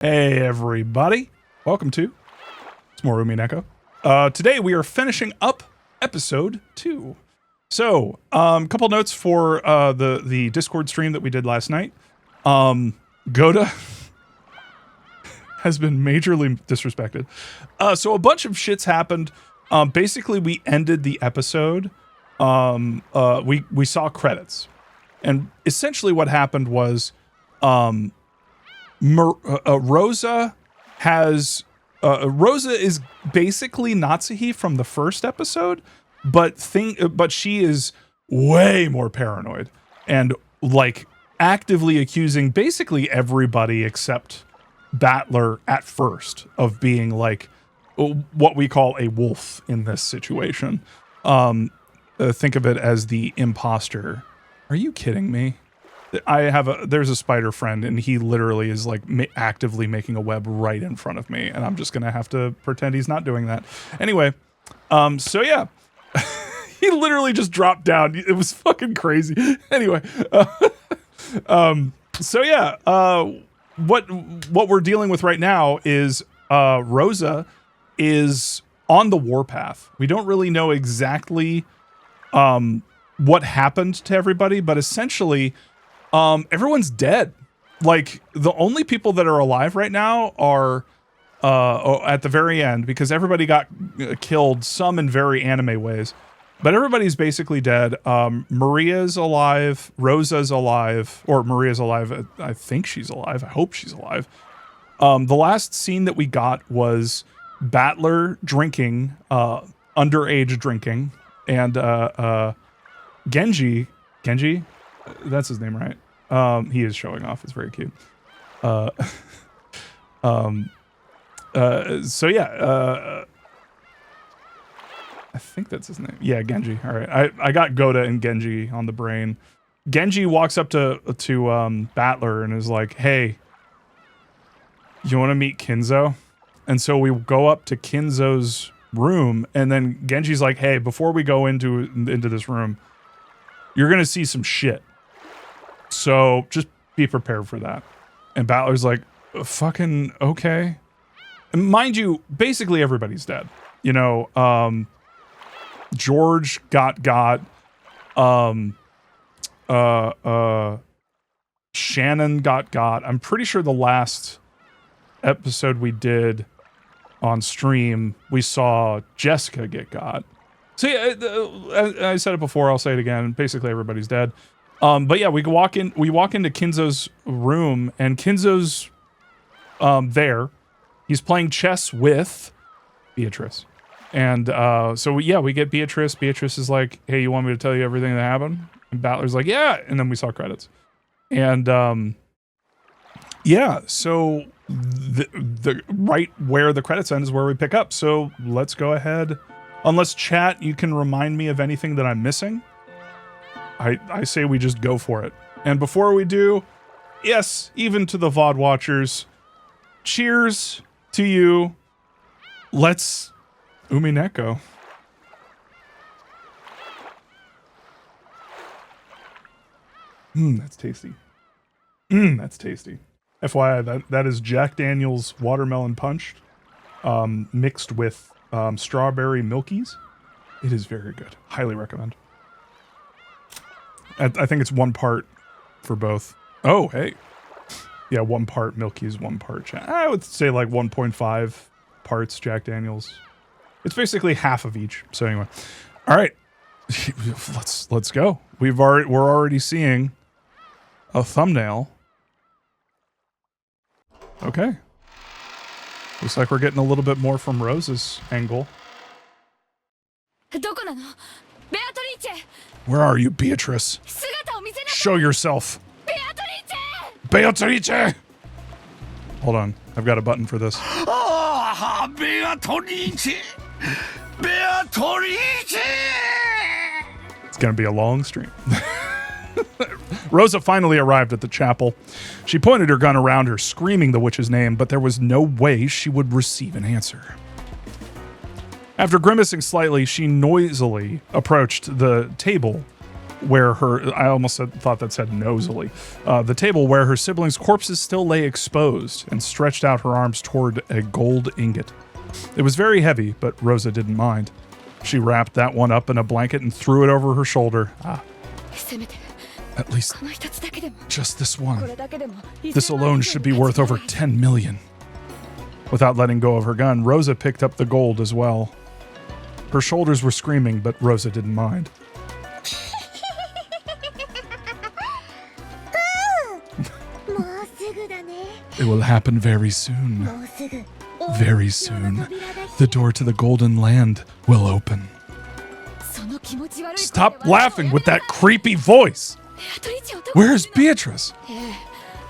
Hey everybody, welcome to some more Umineko. Today we are finishing up episode 2. So, couple notes for the Discord stream that we did last night. Goda has been majorly disrespected. So a bunch of shits happened. Basically we ended the episode. We saw credits. And essentially what happened was Rosa is basically Natsuhi from the first episode, but she is way more paranoid and like actively accusing basically everybody except Battler at first of being like what we call a wolf in this situation. Think of it as the imposter. Are you kidding me? There's a spider friend and he literally is like actively making a web right in front of me and I'm just gonna have to pretend he's not doing that. Anyway, so yeah, he literally just dropped down. It was fucking crazy. Anyway, so yeah, what we're dealing with right now is Rosa is on the warpath. We don't really know exactly what happened to everybody, but essentially everyone's dead. Like the only people that are alive right now are at the very end, because everybody got killed, some in very anime ways, but everybody's basically dead. Maria's alive, Rosa's alive, or Maria's alive. I think she's alive. I hope she's alive. The last scene that we got was Battler drinking, underage drinking, and Genji, that's his name, right? He is showing off. It's very cute. So yeah, I think that's his name. Yeah, Genji. All right. I got Goda and Genji on the brain. Genji walks up to Battler and is like, "Hey, you want to meet Kinzo?" And so we go up to Kinzo's room, and then Genji's like, "Hey, before we go into this room, you're gonna see some shit. So just be prepared for that." And Battler's like, "Fucking okay." And mind you, basically everybody's dead. You know, George got, Shannon got. I'm pretty sure the last episode we did on stream, we saw Jessica get got. So yeah, I said it before, I'll say it again. Basically everybody's dead. But yeah, we walk into Kinzo's room, and Kinzo's there. He's playing chess with Beatrice. And so we get Beatrice. Beatrice is like, "Hey, you want me to tell you everything that happened?" And Battler's like, "Yeah." And then we saw credits. And yeah, so the right where the credits end is where we pick up. So let's go ahead. Unless chat, you can remind me of anything that I'm missing. I say we just go for it. And before we do, yes, even to the VOD watchers, cheers to you. Let's Umineko. That's tasty. That's tasty. FYI, that is Jack Daniel's Watermelon Punch, mixed with strawberry milkies. It is very good. Highly recommend. I think it's 1 part for both. Oh, hey. Yeah, 1 part milkies, 1 part Jack. I would say like 1.5 parts Jack Daniel's. It's basically half of each. So anyway, all right, let's go. We're already seeing a thumbnail. Okay. Looks like we're getting a little bit more from Rose's angle. Where are you, Beatrice? Show yourself. Beatrice! Hold on. I've got a button for this. Ah, Beatrice! Beatrice! It's going to be a long stream. Rosa finally arrived at the chapel. She pointed her gun around her, screaming the witch's name, but there was no way she would receive an answer. After grimacing slightly, she noisily approached the table where her, I almost thought that said nosily, the table where her siblings' corpses still lay exposed, and stretched out her arms toward a gold ingot. It was very heavy, but Rosa didn't mind. She wrapped that one up in a blanket and threw it over her shoulder. At least just this one. This alone should be worth over 10 million. Without letting go of her gun, Rosa picked up the gold as well. Her shoulders were screaming, but Rosa didn't mind. It will happen very soon. Very soon. The door to the golden land will open. Stop laughing with that creepy voice. Where's Beatrice?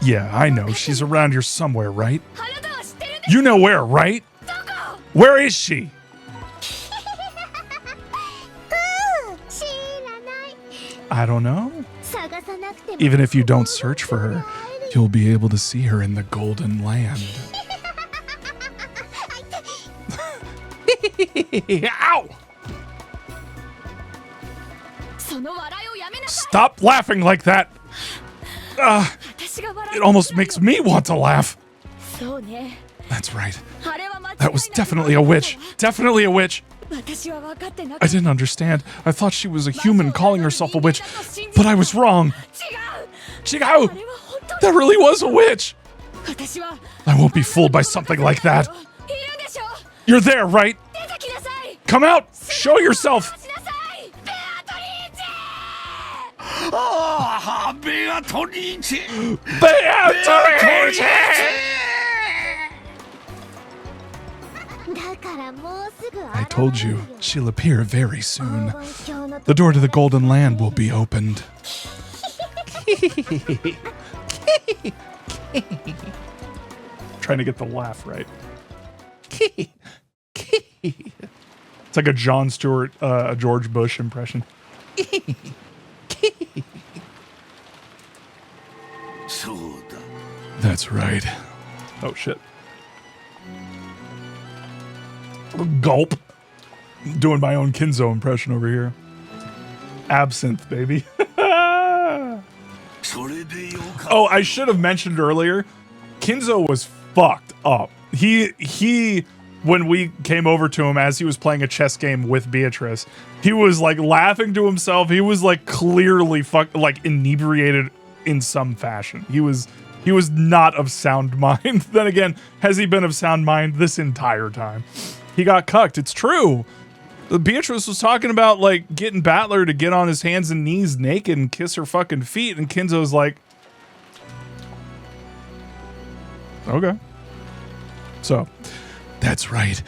Yeah, I know. She's around here somewhere, right? You know where, right? Where is she? I don't know. Even if you don't search for her, you'll be able to see her in the golden land. Ow! Stop laughing like that. It almost makes me want to laugh. That's right. That was definitely a witch. Definitely a witch. I didn't understand. I thought she was a human calling herself a witch, but I was wrong. Chigao! That really was a witch. I won't be fooled by something like that. You're there, right? Come out! Show yourself! Beatrice! Beatrice! I told you, she'll appear very soon. The door to the golden land will be opened. Trying to get the laugh right. It's like a Jon Stewart, George Bush impression. That's right. Oh shit. Gulp. Doing my own Kinzo impression over here. Absinthe, baby. Oh, I should have mentioned earlier, Kinzo was fucked up. He when we came over to him as he was playing a chess game with Beatrice, he was like laughing to himself. He was like clearly like inebriated in some fashion. He was not of sound mind. Then again, has he been of sound mind this entire time? He got cucked. It's true. Beatrice was talking about like getting Battler to get on his hands and knees naked and kiss her fucking feet, and Kinzo's like, okay. So, that's right.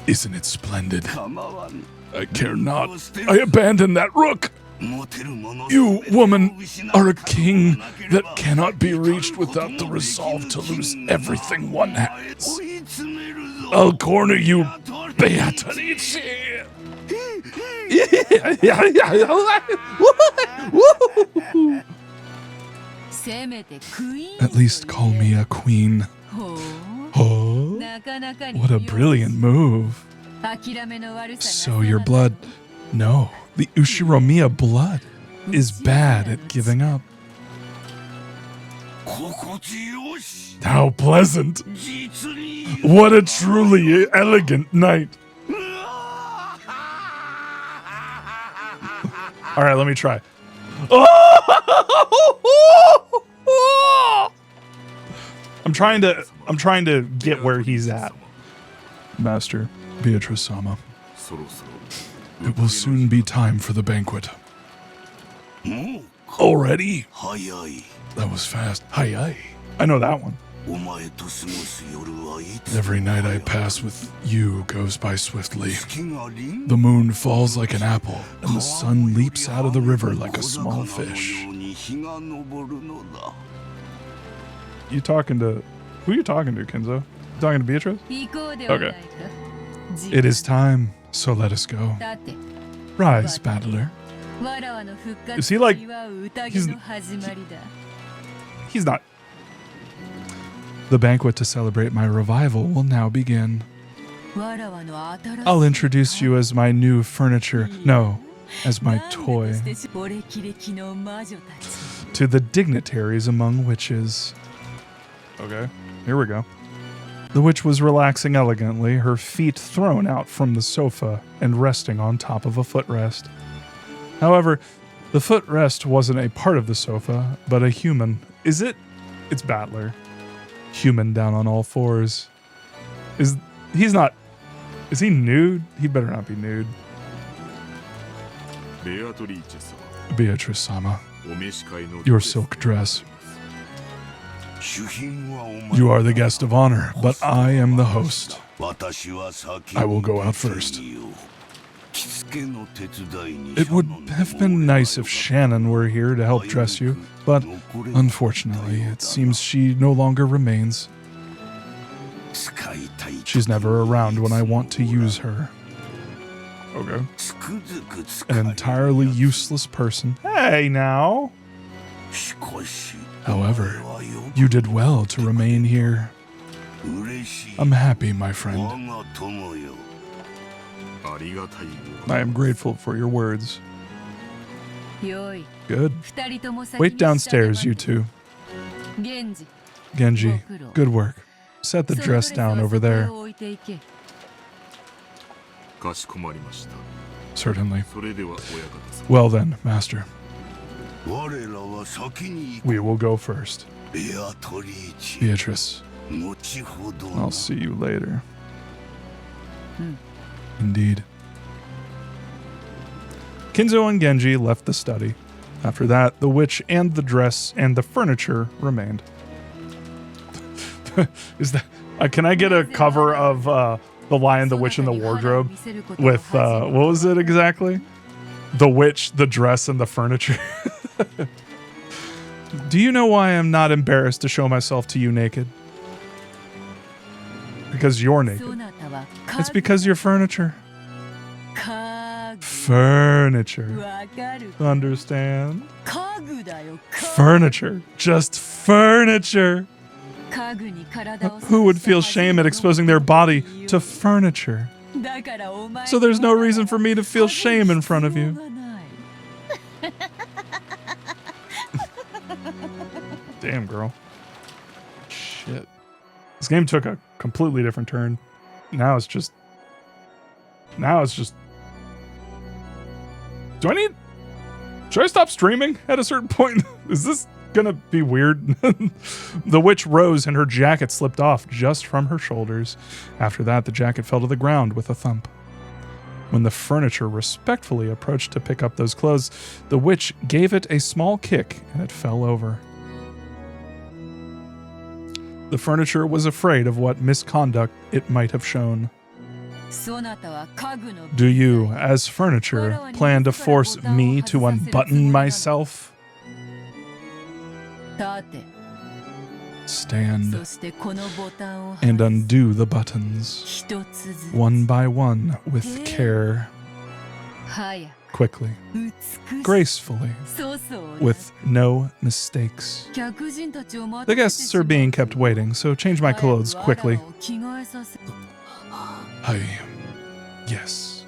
Isn't it splendid? I care not. I abandon that rook. You, woman, are a king that cannot be reached without the resolve to lose everything one has. I'll corner you, Beatrice. At least call me a queen. Oh, what a brilliant move. So your blood... No, the Ushiromiya blood is bad at giving up. How pleasant. What a truly elegant night. All right, let me try. I'm trying to get where he's at. Master Beatrice-sama. It will soon be time for the banquet. Already? That was fast. Hi. I know that one. Every night I pass with you goes by swiftly. The moon falls like an apple, and the sun leaps out of the river like a small fish. You talking to... Who are you talking to, Kinzo? You talking to Beatrice? Okay. It is time, so let us go. Rise, battler. Is he like... He's not... The banquet to celebrate my revival will now begin. I'll introduce you as my new furniture... No, as my toy to the dignitaries among witches. Okay, here we go. The witch was relaxing elegantly, her feet thrown out from the sofa and resting on top of a footrest. However, the footrest wasn't a part of the sofa, but a human. Is it? It's Battler. Human down on all fours. Is he nude? He better not be nude. Beatrice-sama, your silk dress. You are the guest of honor, but I am the host. I will go out first. It would have been nice if Shannon were here to help dress you, but unfortunately, it seems she no longer remains. She's never around when I want to use her. Okay. An entirely useless person. Hey, now. However, you did well to remain here. I'm happy, my friend. I am grateful for your words. Good. Wait downstairs, you two. Genji, good work. Set the dress down over there. Certainly. Well then, master. We will go first. Beatrice, I'll see you later. Indeed. Kinzo and Genji left the study. After that, the witch and the dress and the furniture remained. Is that? Can I get a cover of The Lion, the Witch, and the Wardrobe with what was it exactly? The witch, the dress, and the furniture. Do you know why I'm not embarrassed to show myself to you naked? Because you're naked. It's because you're furniture. Furniture. Understand? Furniture. Just furniture. Who would feel shame at exposing their body to furniture? So there's no reason for me to feel shame in front of you. Damn, girl. Shit. This game took a completely different turn. Now it's just... Should I stop streaming at a certain point? Is this gonna be weird? The witch rose and her jacket slipped off just from her shoulders. After that, the jacket fell to the ground with a thump. When the furniture respectfully approached to pick up those clothes, the witch gave it a small kick and it fell over. The furniture was afraid of what misconduct it might have shown. Do you, as furniture, plan to force me to unbutton myself? Stand and undo the buttons, one by one, with care, quickly, gracefully, with no mistakes. The guests are being kept waiting, so change my clothes quickly. Yes.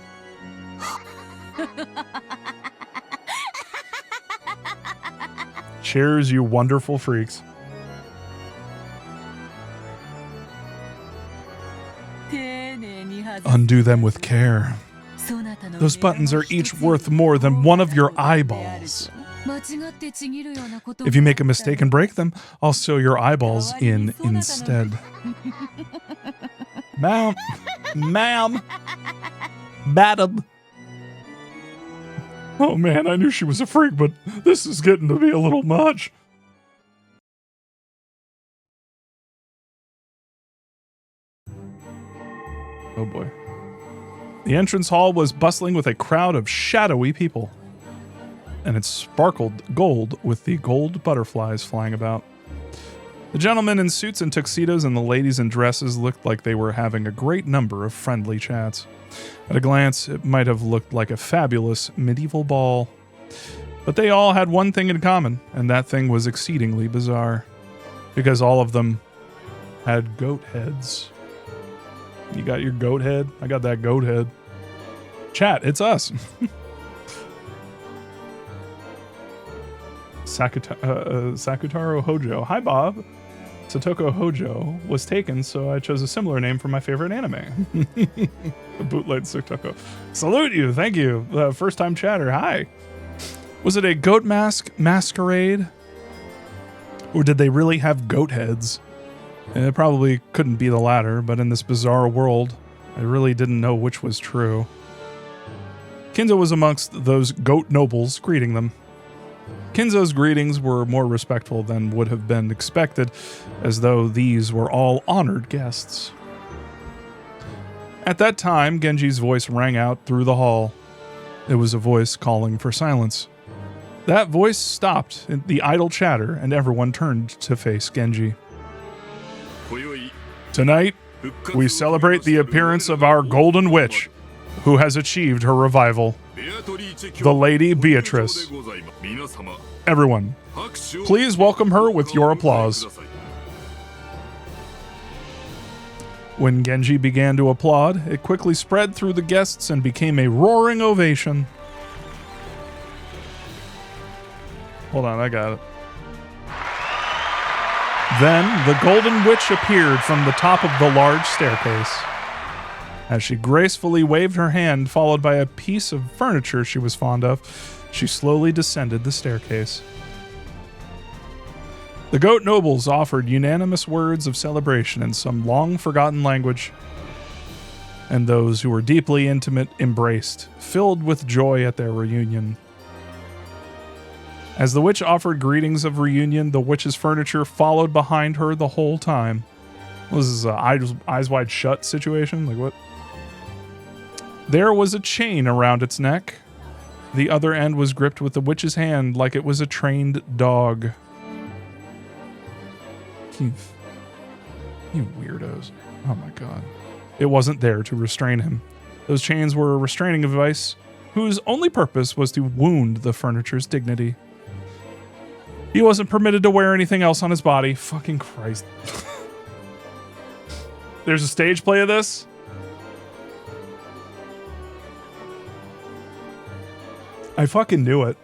Cheers, you wonderful freaks. Undo them with care. Those buttons are each worth more than one of your eyeballs. If you make a mistake and break them, I'll sew your eyeballs in instead. Ma'am. Madam. Oh man, I knew she was a freak, but this is getting to be a little much. Oh boy. The entrance hall was bustling with a crowd of shadowy people, and it sparkled gold with the gold butterflies flying about. The gentlemen in suits and tuxedos and the ladies in dresses looked like they were having a great number of friendly chats. At a glance, it might have looked like a fabulous medieval ball. But they all had one thing in common, and that thing was exceedingly bizarre. Because all of them had goat heads. You got your goat head? I got that goat head. Chat, it's us. Sakutaro Hojo. Hi, Bob. Satoko Hojo was taken, so I chose a similar name for my favorite anime. Bootleg Satoko. Salute you. Thank you. First time chatter. Hi. Was it a goat masquerade? Or did they really have goat heads? It probably couldn't be the latter, but in this bizarre world, I really didn't know which was true. Kinzo was amongst those goat nobles greeting them. Kinzo's greetings were more respectful than would have been expected, as though these were all honored guests. At that time, Genji's voice rang out through the hall. It was a voice calling for silence. That voice stopped the idle chatter, and everyone turned to face Genji. Tonight, we celebrate the appearance of our Golden Witch, who has achieved her revival, the Lady Beatrice. Everyone, please welcome her with your applause. When Genji began to applaud, it quickly spread through the guests and became a roaring ovation. Hold on, I got it. Then the Golden Witch appeared from the top of the large staircase. As she gracefully waved her hand, followed by a piece of furniture she was fond of, she slowly descended the staircase. The goat nobles offered unanimous words of celebration in some long-forgotten language, and those who were deeply intimate embraced, filled with joy at their reunion. As the witch offered greetings of reunion, the witch's furniture followed behind her the whole time. This is an eyes wide shut situation? Like what? There was a chain around its neck. The other end was gripped with the witch's hand like it was a trained dog. You weirdos. Oh my god. It wasn't there to restrain him. Those chains were a restraining device whose only purpose was to wound the furniture's dignity. He wasn't permitted to wear anything else on his body. Fucking Christ. There's a stage play of this? I fucking knew it.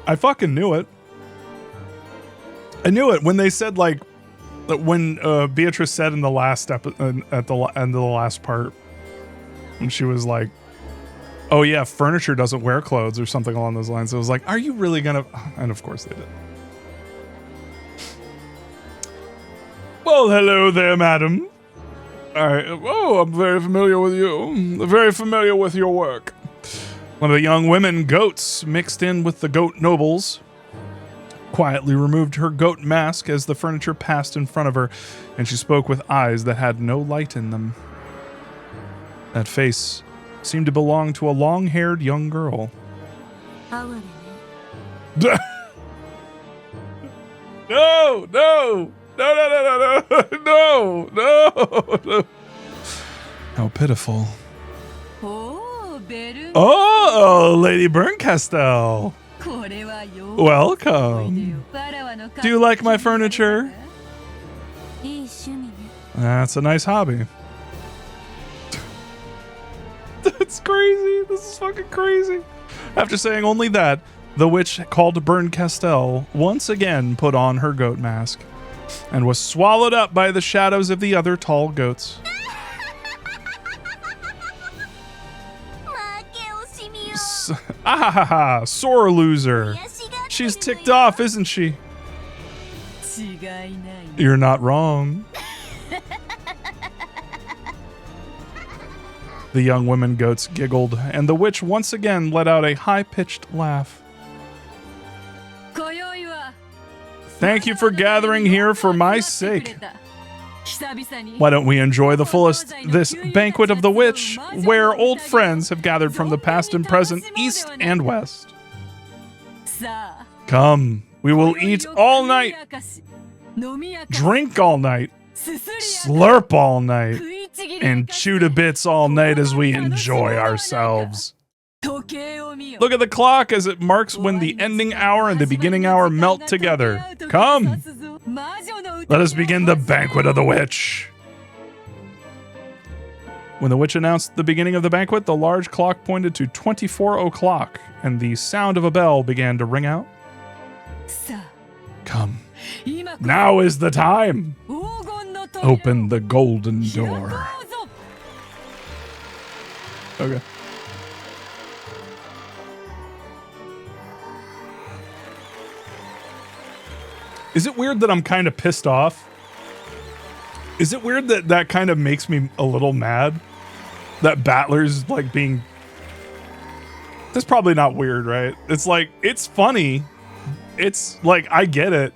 I fucking knew it. I knew it when they said, like, when Beatrice said in the last at the end of the last part, when she was like, oh yeah, furniture doesn't wear clothes or something along those lines. It was like, are you really gonna? And of course they did. Well, hello there, madam. I'm very familiar with you. Very familiar with your work. One of the young women goats mixed in with the goat nobles quietly removed her goat mask as the furniture passed in front of her, and she spoke with eyes that had no light in them. That face seemed to belong to a long-haired young girl. No, no, no, no, no, no, no, no. How pitiful. Oh, Lady Berncastel. Welcome. Do you like my furniture? That's a nice hobby. That's crazy. This is fucking crazy. After saying only that, the witch called Berncastel once again put on her goat mask and was swallowed up by the shadows of the other tall goats. Sore loser. She's ticked off, isn't she? You're not wrong. The young women goats giggled, and the witch once again let out a high-pitched laugh. Thank you for gathering here for my sake. Why don't we enjoy the fullest this banquet of the witch, where old friends have gathered from the past and present, east and west. Come, we will eat all night, drink all night, slurp all night, and chew to bits all night as we enjoy ourselves. Look at the clock as it marks when the ending hour and the beginning hour melt together. Come, let us begin the banquet of the witch. When the witch announced the beginning of the banquet, the large clock pointed to 24 o'clock, and the sound of a bell began to ring out. Come. Now is the time. Open the golden door. Okay. Is it weird that I'm kind of pissed off? Is it weird that that kind of makes me a little mad? That Battler's like being... That's probably not weird, right? It's like, it's funny. It's like, I get it.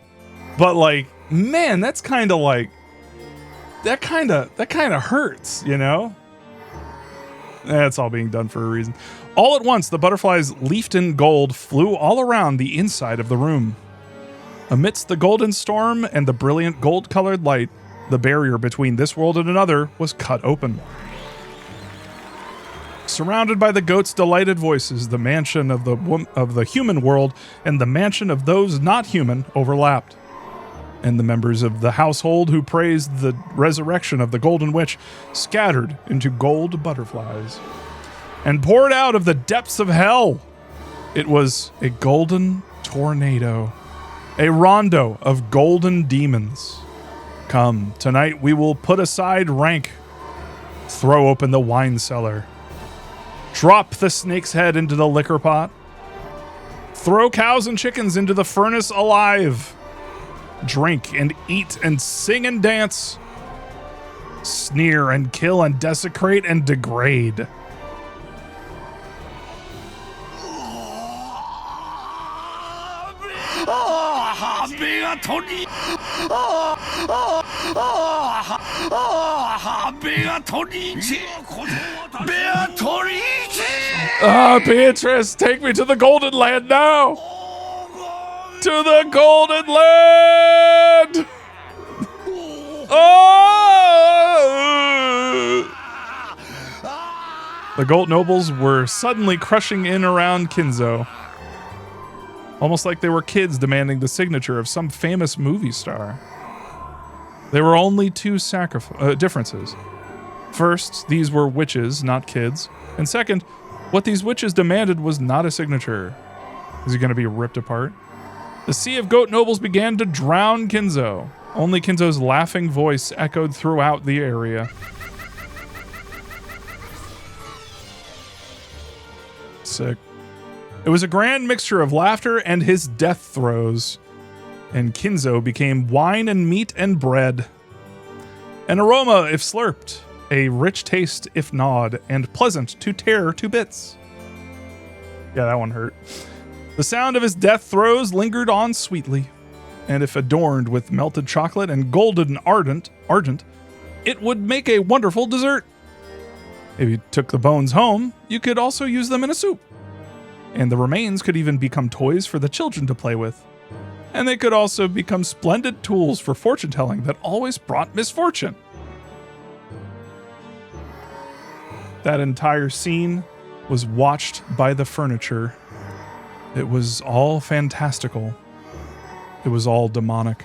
But like, man, that's kind of like... That kind of hurts, you know? That's all being done for a reason. All at once, the butterflies leafed in gold flew all around the inside of the room. Amidst the golden storm and the brilliant gold-colored light, the barrier between this world and another was cut open. Surrounded by the goats' delighted voices, the mansion of the human world and the mansion of those not human overlapped. And the members of the household who praised the resurrection of the Golden Witch scattered into gold butterflies and poured out of the depths of hell. It was a golden tornado, a rondo of golden demons. Come, tonight we will put aside rank, throw open the wine cellar, drop the snake's head into the liquor pot, throw cows and chickens into the furnace alive, drink and eat and sing and dance, sneer and kill and desecrate and degrade. Beatrice, take me to the Golden Land now! To the Golden Land! Oh! The Gold Nobles were suddenly crushing in around Kinzo, almost like they were kids demanding the signature of some famous movie star. There were only two differences. First, these were witches, not kids. And second, what these witches demanded was not a signature. Is he going to be ripped apart? The sea of goat nobles began to drown Kinzo. Only Kinzo's laughing voice echoed throughout the area. Sick. It was a grand mixture of laughter and his death throes, and Kinzo became wine and meat and bread. An aroma if slurped, a rich taste if gnawed, and pleasant to tear to bits. Yeah, that one hurt. The sound of his death throes lingered on sweetly, and if adorned with melted chocolate and golden argent, it would make a wonderful dessert. If you took the bones home, you could also use them in a soup. And the remains could even become toys for the children to play with. And they could also become splendid tools for fortune-telling that always brought misfortune. That entire scene was watched by the furniture. It was all fantastical. It was all demonic.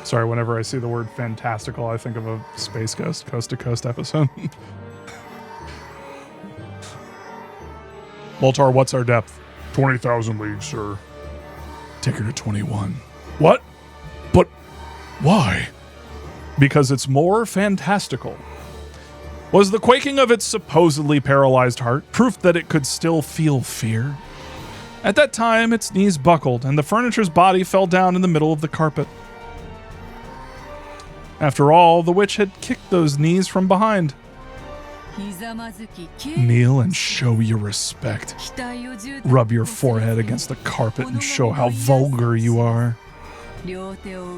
Sorry, whenever I see the word fantastical, I think of a Space Ghost, Coast to Coast episode. Moltar, what's our depth? 20,000 leagues, sir. Take her to 21. What? But why? Because it's more fantastical. Was the quaking of its supposedly paralyzed heart proof that it could still feel fear? At that time, its knees buckled, and the furniture's body fell down in the middle of the carpet. After all, the witch had kicked those knees from behind. Kneel and show your respect. Rub your forehead against the carpet and show how vulgar you are.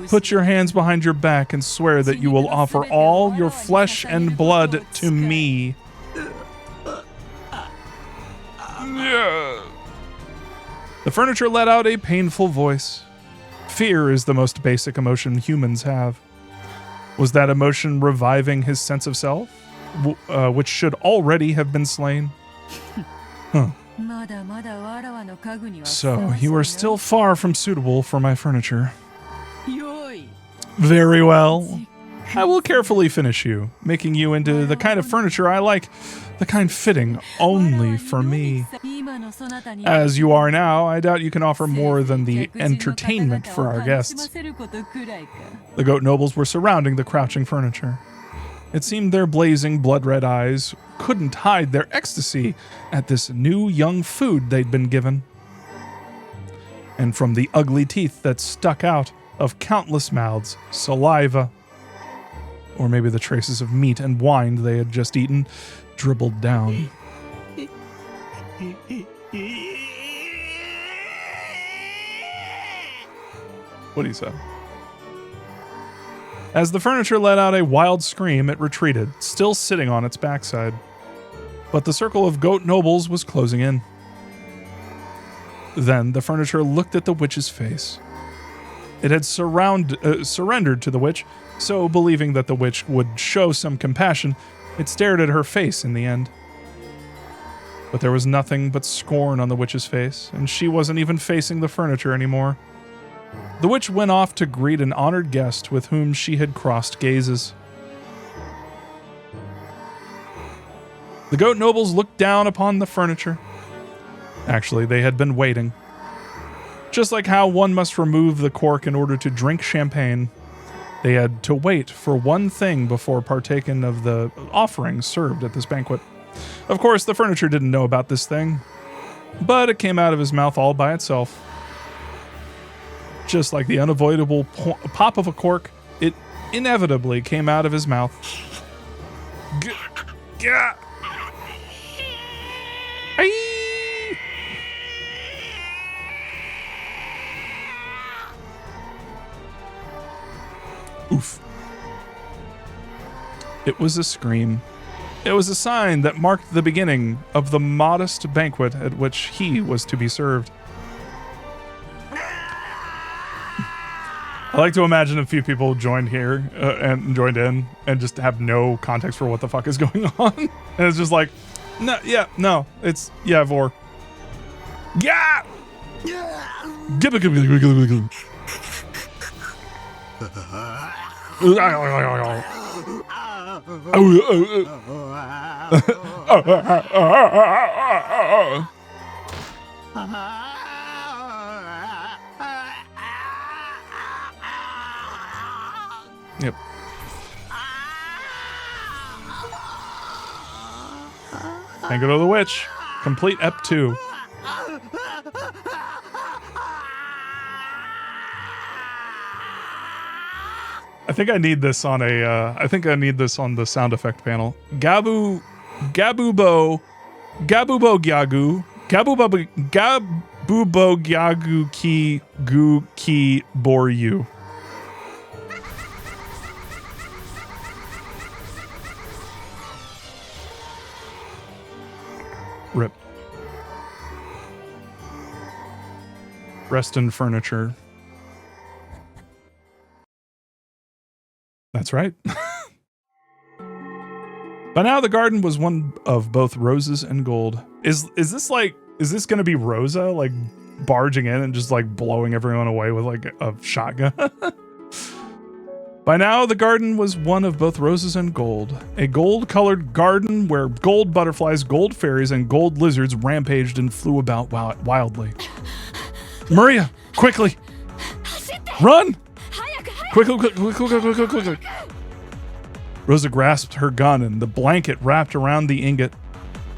Put your hands behind your back and swear that you will offer all your flesh and blood to me. The furniture let out a painful voice. Fear is the most basic emotion humans have. Was that emotion reviving his sense of self, which should already have been slain? Huh. So, you are still far from suitable for my furniture. Very well. I will carefully finish you, making you into the kind of furniture I like, the kind fitting only for me. As you are now, I doubt you can offer more than the entertainment for our guests. The goat nobles were surrounding the crouching furniture. It seemed their blazing, blood-red eyes couldn't hide their ecstasy at this new young food they'd been given. And from the ugly teeth that stuck out of countless mouths, saliva, or maybe the traces of meat and wine they had just eaten, dribbled down. What do you say? As the furniture let out a wild scream, it retreated, still sitting on its backside. But the circle of goat nobles was closing in. Then the furniture looked at the witch's face. It had surrendered to the witch, so believing that the witch would show some compassion, it stared at her face in the end. But there was nothing but scorn on the witch's face, and she wasn't even facing the furniture anymore. The witch went off to greet an honored guest with whom she had crossed gazes. The goat nobles looked down upon the furniture. Actually, they had been waiting. Just like how one must remove the cork in order to drink champagne, they had to wait for one thing before partaking of the offerings served at this banquet. Of course, the furniture didn't know about this thing, but it came out of his mouth all by itself. Just like the unavoidable pop of a cork, it inevitably came out of his mouth. Oof. It was a scream. It was a sign that marked the beginning of the modest banquet at which he was to be served. I like to imagine a few people joined here and joined in and just have no context for what the fuck is going on. And it's just like, no, yeah, no, it's, yeah, vor. Yeah! Yep. Thank you to the witch. Complete Ep 2. I think I need this on a. I think I need this on the sound effect panel. Gabubo gyagu, gabubo gyagu ki gu ki bor you. Rip. Reston furniture. That's right. By now the garden was one of both roses and gold. Is this going to be Rosa like barging in and just like blowing everyone away with like a shotgun? By now the garden was one of both roses and gold. A gold-colored garden where gold butterflies, gold fairies, and gold lizards rampaged and flew about wildly. Maria, quickly! Run! Quick. Rosa grasped her gun and the blanket wrapped around the ingot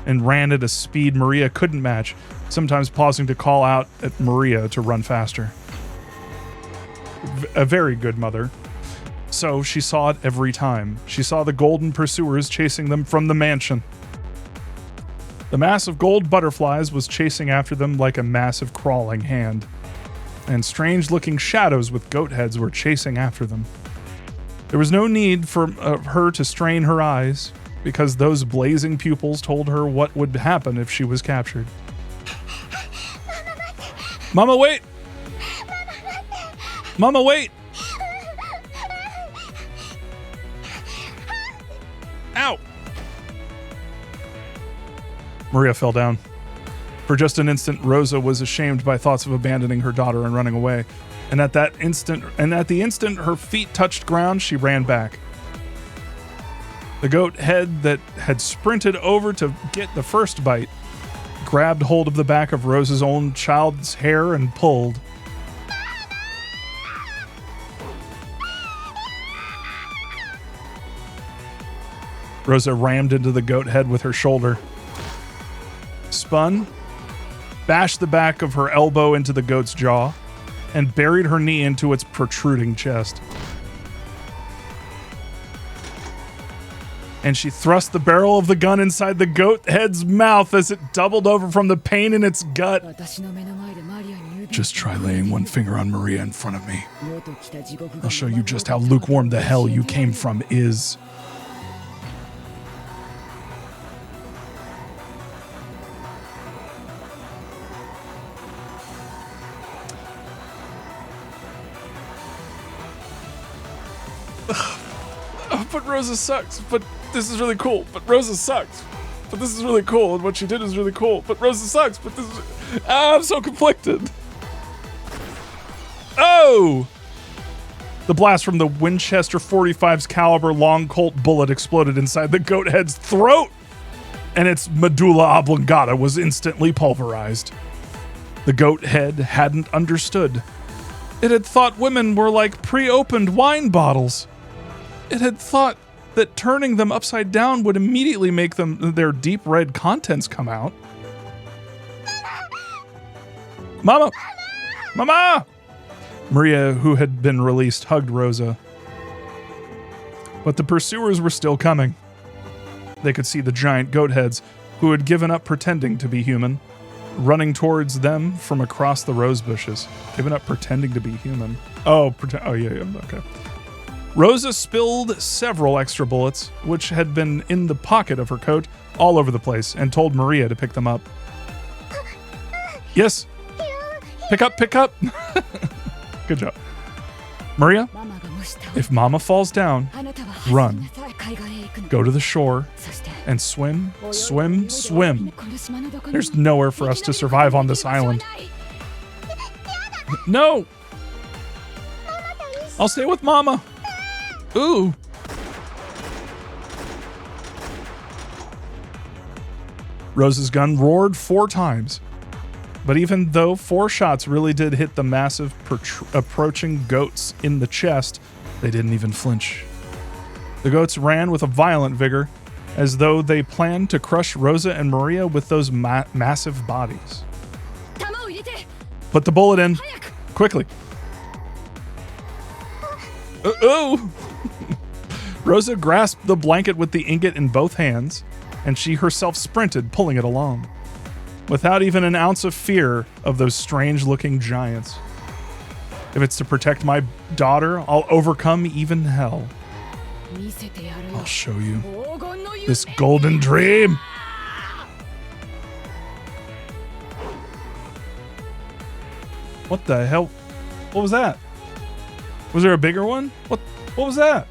and ran at a speed Maria couldn't match, sometimes pausing to call out at Maria to run faster. A very good mother. So she saw it every time. She saw the golden pursuers chasing them from the mansion. The mass of gold butterflies was chasing after them like a massive crawling hand. And strange-looking shadows with goat heads were chasing after them. There was no need for her to strain her eyes, because those blazing pupils told her what would happen if she was captured. Mama, wait! Mama, wait! Ow! Maria fell down. For just an instant, Rosa was ashamed by thoughts of abandoning her daughter and running away. And at the instant her feet touched ground, she ran back. The goat head that had sprinted over to get the first bite grabbed hold of the back of Rosa's own child's hair and pulled. Rosa rammed into the goat head with her shoulder, spun, bashed the back of her elbow into the goat's jaw, and buried her knee into its protruding chest. And she thrust the barrel of the gun inside the goat head's mouth as it doubled over from the pain in its gut. Just try laying one finger on Maria in front of me. I'll show you just how lukewarm the hell you came from is. But Rosa sucks. But this is really cool. But Rosa sucks. But this is really cool. And what she did is really cool. But Rosa sucks. But this is... I'm so conflicted. Oh! The blast from the Winchester 45's caliber long Colt bullet exploded inside the goat head's throat, and its medulla oblongata was instantly pulverized. The goat head hadn't understood. It had thought women were like pre-opened wine bottles. It had thought that turning them upside down would immediately make their deep red contents come out. Mama! Mama! Maria, who had been released, hugged Rosa. But the pursuers were still coming. They could see the giant goat heads, who had given up pretending to be human, running towards them from across the rose bushes. Given up pretending to be human. Oh, yeah, okay. Rosa spilled several extra bullets, which had been in the pocket of her coat, all over the place, and told Maria to pick them up. Yes. Pick up, pick up. Good job. Maria, if Mama falls down, run. Go to the shore and swim, swim, swim. There's nowhere for us to survive on this island. No! I'll stay with Mama. Ooh. Rosa's gun roared 4 times. But even though 4 shots really did hit the massive approaching goats in the chest, they didn't even flinch. The goats ran with a violent vigor, as though they planned to crush Rosa and Maria with those massive bodies. Put the bullet in. Quickly. Oh! Rosa grasped the blanket with the ingot in both hands, and she herself sprinted, pulling it along, without even an ounce of fear of those strange-looking giants. If it's to protect my daughter, I'll overcome even hell. I'll show you this golden dream. What the hell? What was that? Was there a bigger one? What was that?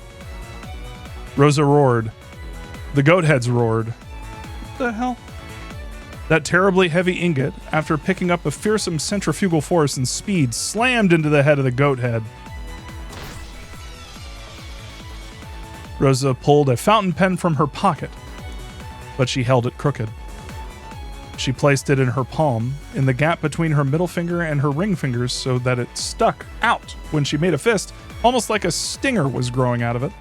Rosa roared. The goat heads roared. What the hell? That terribly heavy ingot, after picking up a fearsome centrifugal force and speed, slammed into the head of the goat head. Rosa pulled a fountain pen from her pocket, but she held it crooked. She placed it in her palm, in the gap between her middle finger and her ring fingers, so that it stuck out when she made a fist, almost like a stinger was growing out of it.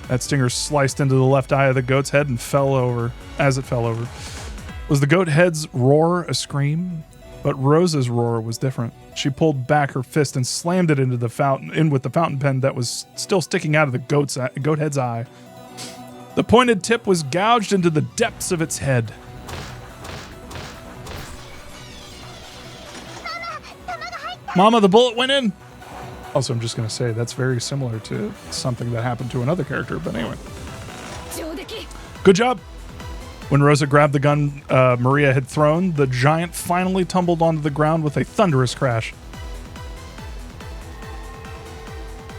That stinger sliced into the left eye of the goat's head and fell over. As it fell over, was the goat head's roar a scream? But Rosa's roar was different. She pulled back her fist and slammed it into the fountain with the fountain pen that was still sticking out of the goat head's eye. The pointed tip was gouged into the depths of its head. Mama, the bullet went in. Also, I'm just going to say that's very similar to something that happened to another character, but anyway. Good job. When Rosa grabbed the gun Maria had thrown, the giant finally tumbled onto the ground with a thunderous crash.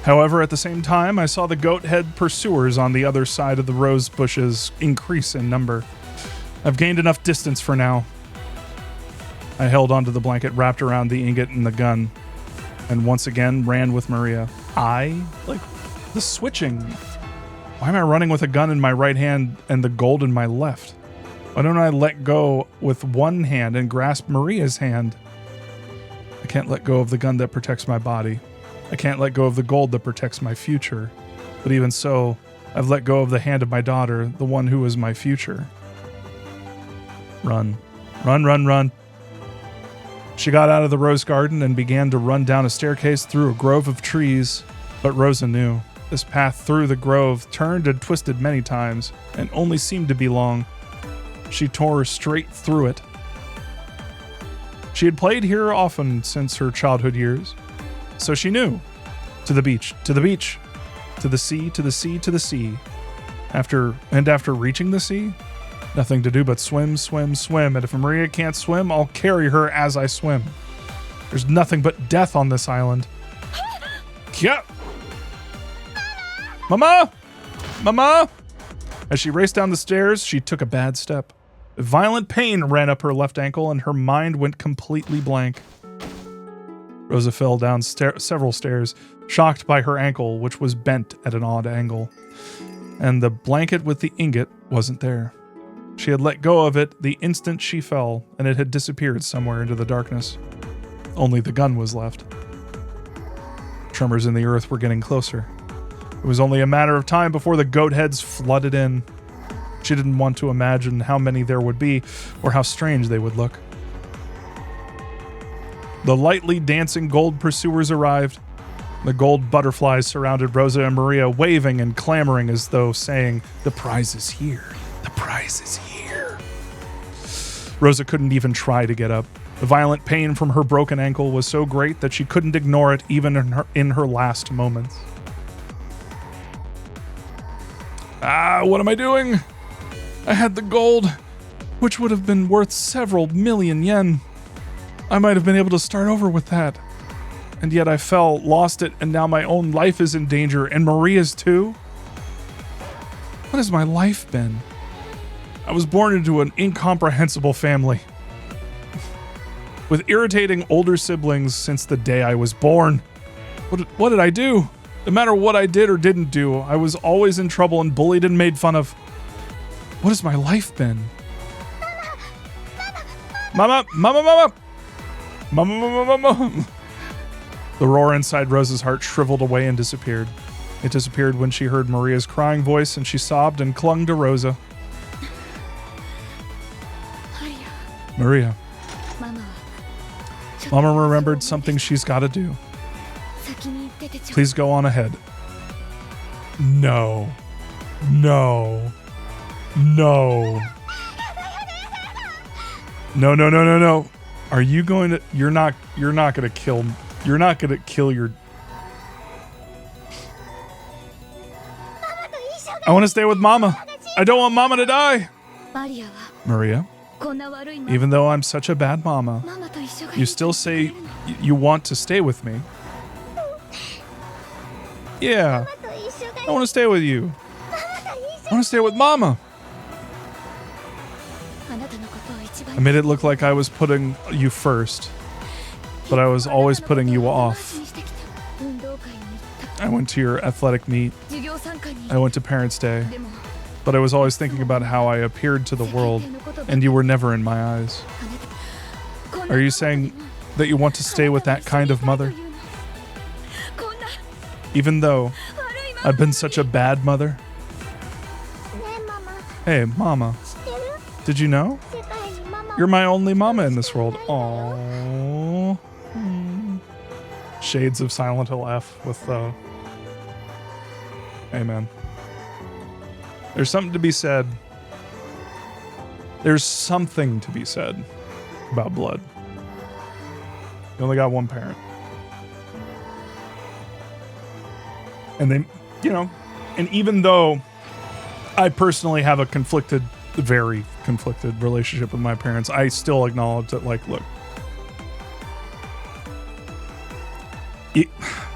However, at the same time, I saw the goat head pursuers on the other side of the rose bushes increase in number. I've gained enough distance for now. I held onto the blanket wrapped around the ingot and the gun, and once again ran with Maria. The switching. Why am I running with a gun in my right hand and the gold in my left? Why don't I let go with one hand and grasp Maria's hand? I can't let go of the gun that protects my body. I can't let go of the gold that protects my future. But even so, I've let go of the hand of my daughter, the one who is my future. Run. Run, run, run. She got out of the rose garden and began to run down a staircase through a grove of trees. But Rosa knew. This path through the grove turned and twisted many times, and only seemed to be long. She tore straight through it. She had played here often since her childhood years, so she knew. To the beach, to the beach, to the sea, to the sea, to the sea. After reaching the sea, nothing to do but swim, swim, swim, and if Maria can't swim, I'll carry her as I swim. There's nothing but death on this island. Yeah. Mama! Mama! As she raced down the stairs, she took a bad step. Violent pain ran up her left ankle and her mind went completely blank. Rosa fell down several stairs, shocked by her ankle, which was bent at an odd angle. And the blanket with the ingot wasn't there. She had let go of it the instant she fell, and it had disappeared somewhere into the darkness. Only the gun was left. Tremors in the earth were getting closer. It was only a matter of time before the goat heads flooded in. She didn't want to imagine how many there would be, or how strange they would look. The lightly dancing gold pursuers arrived. The gold butterflies surrounded Rosa and Maria, waving and clamoring as though saying, "The prize is here. The prize is here." Rosa couldn't even try to get up. The violent pain from her broken ankle was so great that she couldn't ignore it even in her last moments. What am I doing? I had the gold, which would have been worth several million yen. I might have been able to start over with that. And yet I fell, lost it, and now my own life is in danger, and Maria's too? What has my life been? I was born into an incomprehensible family, with irritating older siblings since the day I was born. What did I do? No matter what I did or didn't do, I was always in trouble and bullied and made fun of. What has my life been? Mama! Mama! Mama! Mama! Mama! Mama! The roar inside Rosa's heart shriveled away and disappeared. It disappeared when she heard Maria's crying voice and she sobbed and clung to Rosa. Maria. Mama remembered something she's got to do. Please go on ahead. No. No. No. No, no, no, no, no. Are you going to... You're not going to kill... You're not going to kill your... I want to stay with Mama. I don't want Mama to die. Maria, even though I'm such a bad Mama, you still say you want to stay with me. Yeah, I want to stay with you. I want to stay with Mama. I made it look like I was putting you first, but I was always putting you off. I went to your athletic meet. I went to Parents' Day, but I was always thinking about how I appeared to the world, and you were never in my eyes. Are you saying that you want to stay with that kind of mother? Even though I've been such a bad mother? Hey, Mama. Did you know? You're my only Mama in this world. Aww. Shades of Silent Hill F with Amen. There's something to be said. There's something to be said about blood. You only got one parent. And they, you know, and even though I personally have a very conflicted relationship with my parents, I still acknowledge that, like, look,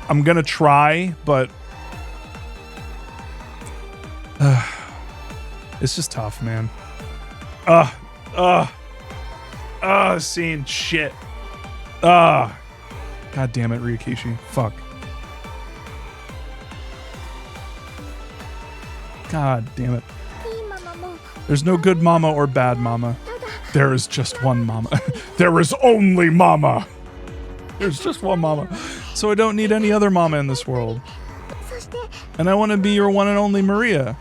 I'm going to try, but it's just tough, man. Seeing shit. God damn it, Ryukishi. Fuck. God damn it. There's no good mama or bad mama. There is just one mama. There is only mama. There's just one mama. So I don't need any other mama in this world. And I want to be your one and only Maria.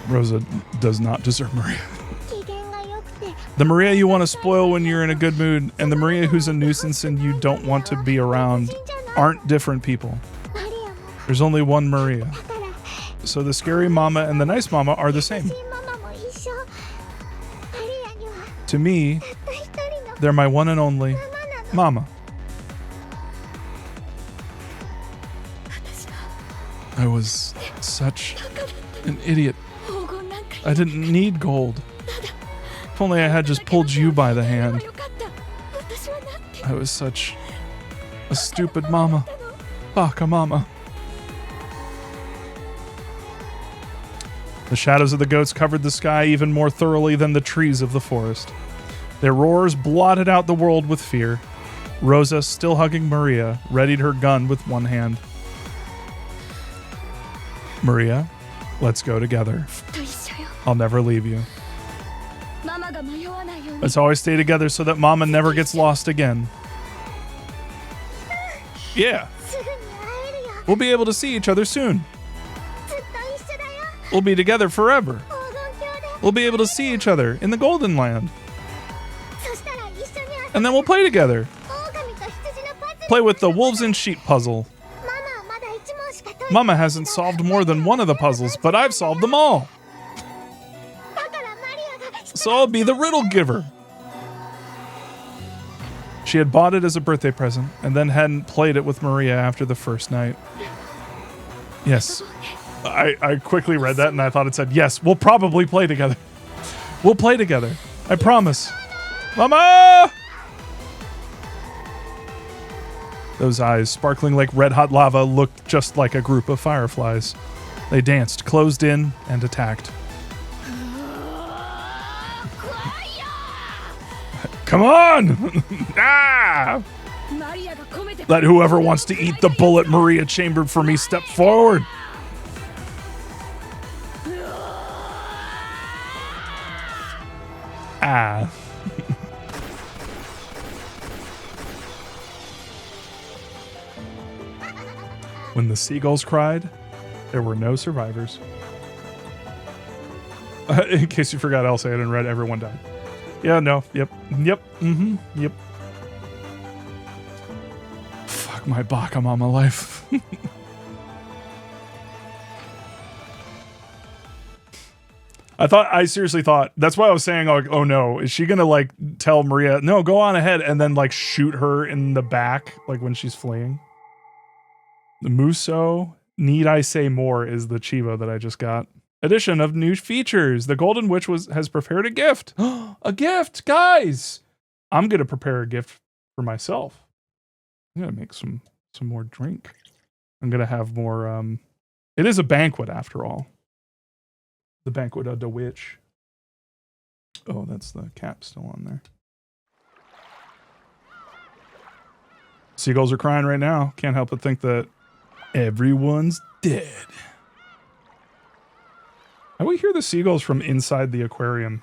Rosa does not deserve Maria. The Maria you want to spoil when you're in a good mood, and the Maria who's a nuisance and you don't want to be around aren't different people. There's only one Maria. So the scary mama and the nice mama are the same. To me, they're my one and only mama. I was such an idiot. I didn't need gold. If only I had just pulled you by the hand. I was such a stupid mama. Baka mama. The shadows of the goats covered the sky even more thoroughly than the trees of the forest. Their roars blotted out the world with fear. Rosa, still hugging Maria, readied her gun with one hand. Maria, let's go together. I'll never leave you. Let's always stay together so that Mama never gets lost again. Yeah. We'll be able to see each other soon. We'll be together forever. We'll be able to see each other in the Golden Land. And then we'll play together. Play with the wolves and sheep puzzle. Mama hasn't solved more than one of the puzzles, but I've solved them all. So I'll be the riddle giver. She had bought it as a birthday present and then hadn't played it with Maria after the first night. Yes. I quickly read that and I thought it said, yes, we'll probably play together. We'll play together. I promise. Mama! Those eyes, sparkling like red-hot lava, looked just like a group of fireflies. They danced, closed in, and attacked. Come on! Ah! Let whoever wants to eat the bullet Maria chambered for me step forward. Ah. When the seagulls cried, there were no survivors. In case you forgot, I'll say it in red, everyone died. Yeah, no, yep, yep. Fuck my Baka Mama life. I seriously thought, that's why I was saying, like, oh no, is she gonna like tell Maria, no, go on ahead, and then like shoot her in the back, like when she's fleeing? The Muso, need I say more, is the Chiba that I just got. Addition of new features. The Golden Witch has prepared a gift. A gift, guys! I'm gonna prepare a gift for myself. I'm gonna make some more drink. I'm gonna have more. It is a banquet after all. The banquet of the witch. Oh, that's the cap still on there. Seagulls are crying right now. Can't help but think that everyone's dead. How we hear the seagulls from inside the aquarium?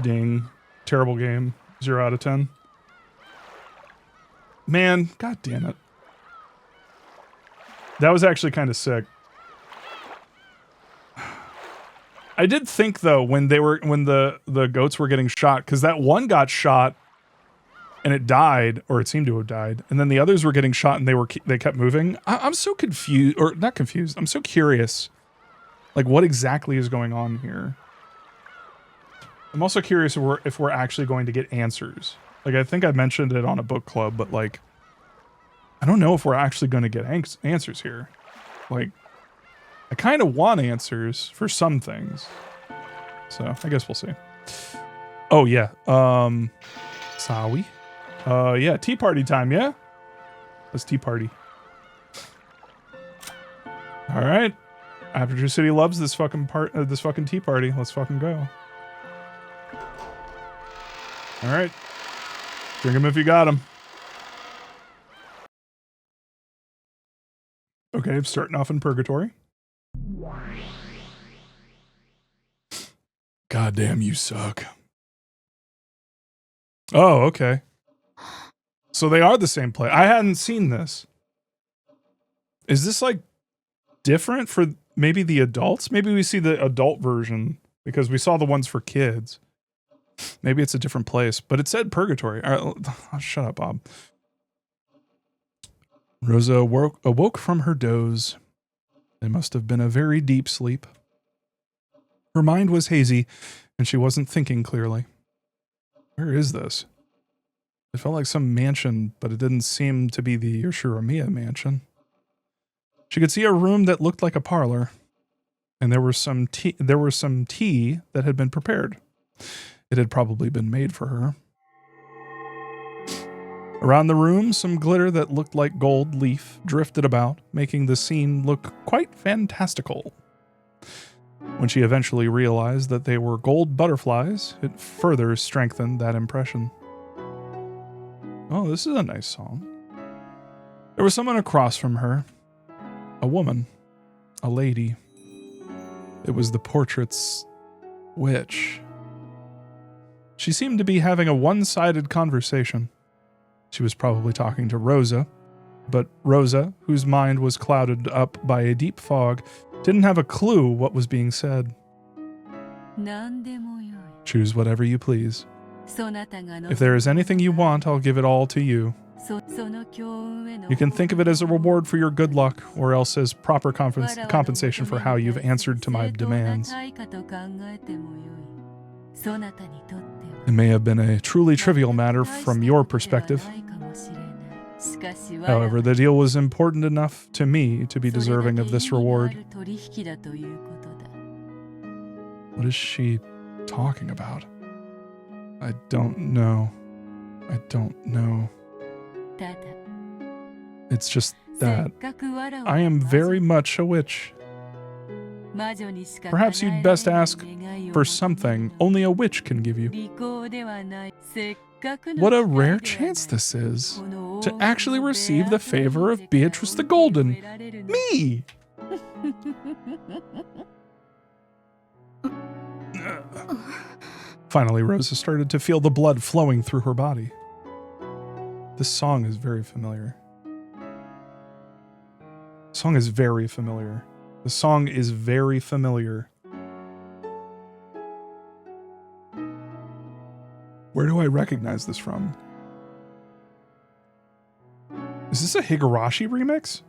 Ding. Terrible game. 0 out of 10. Man, god damn it. That was actually kind of sick. I did think though when the goats were getting shot, because that one got shot and it died, or it seemed to have died, and then the others were getting shot and they kept moving. I'm so confused, or not confused. I'm so curious, like what exactly is going on here. I'm also curious if we're actually going to get answers. Like I think I mentioned it on a book club, but like I don't know if we're actually going to get answers here. Like I kind of want answers for some things. So I guess we'll see. Oh yeah. Sawi? Yeah, tea party time, yeah? Let's tea party. Alright. Aperture City loves this fucking tea party. Let's fucking go. Alright. Drink them if you got them. Okay, I'm starting off in purgatory. God damn, you suck. Oh, okay. So they are the same play. I hadn't seen this. Is this like different for maybe the adults? Maybe we see the adult version because we saw the ones for kids. Maybe it's a different place, but it said purgatory. All right, shut up, Bob. Rosa awoke from her doze. It must have been a very deep sleep. Her mind was hazy, and she wasn't thinking clearly. Where is this? It felt like some mansion, but it didn't seem to be the Yoshiramiya mansion. She could see a room that looked like a parlor, and there was some tea that had been prepared. It had probably been made for her. Around the room, some glitter that looked like gold leaf drifted about, making the scene look quite fantastical. When she eventually realized that they were gold butterflies, it further strengthened that impression. Oh, this is a nice song. There was someone across from her. A woman. A lady. It was the portrait's witch. She seemed to be having a one-sided conversation. She was probably talking to Rosa, but Rosa, whose mind was clouded up by a deep fog, didn't have a clue what was being said. Choose whatever you please. If there is anything you want, I'll give it all to you. You can think of it as a reward for your good luck, or else as proper compensation for how you've answered to my demands. It may have been a truly trivial matter from your perspective. However, the deal was important enough to me to be deserving of this reward. What is she talking about? I don't know. It's just that I am very much a witch. Perhaps you'd best ask for something only a witch can give you. What a rare chance this is, to actually receive the favor of Beatrice the Golden. Me! Finally, Rosa started to feel the blood flowing through her body. This song is very familiar. The song is very familiar. The song is very familiar. Where do I recognize this from? Is this a Higurashi remix?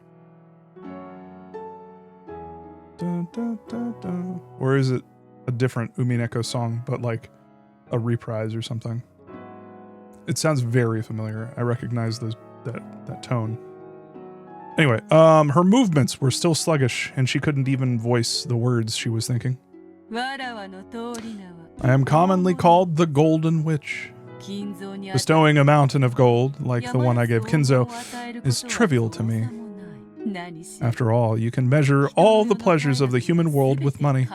Dun, dun, dun, dun. Or is it a different Umineko song, but like a reprise or something? It sounds very familiar. I recognize that tone. Anyway, her movements were still sluggish, and she couldn't even voice the words she was thinking. I am commonly called the Golden Witch. Bestowing a mountain of gold, like the one I gave Kinzo, is trivial to me. After all, you can measure all the pleasures of the human world with money.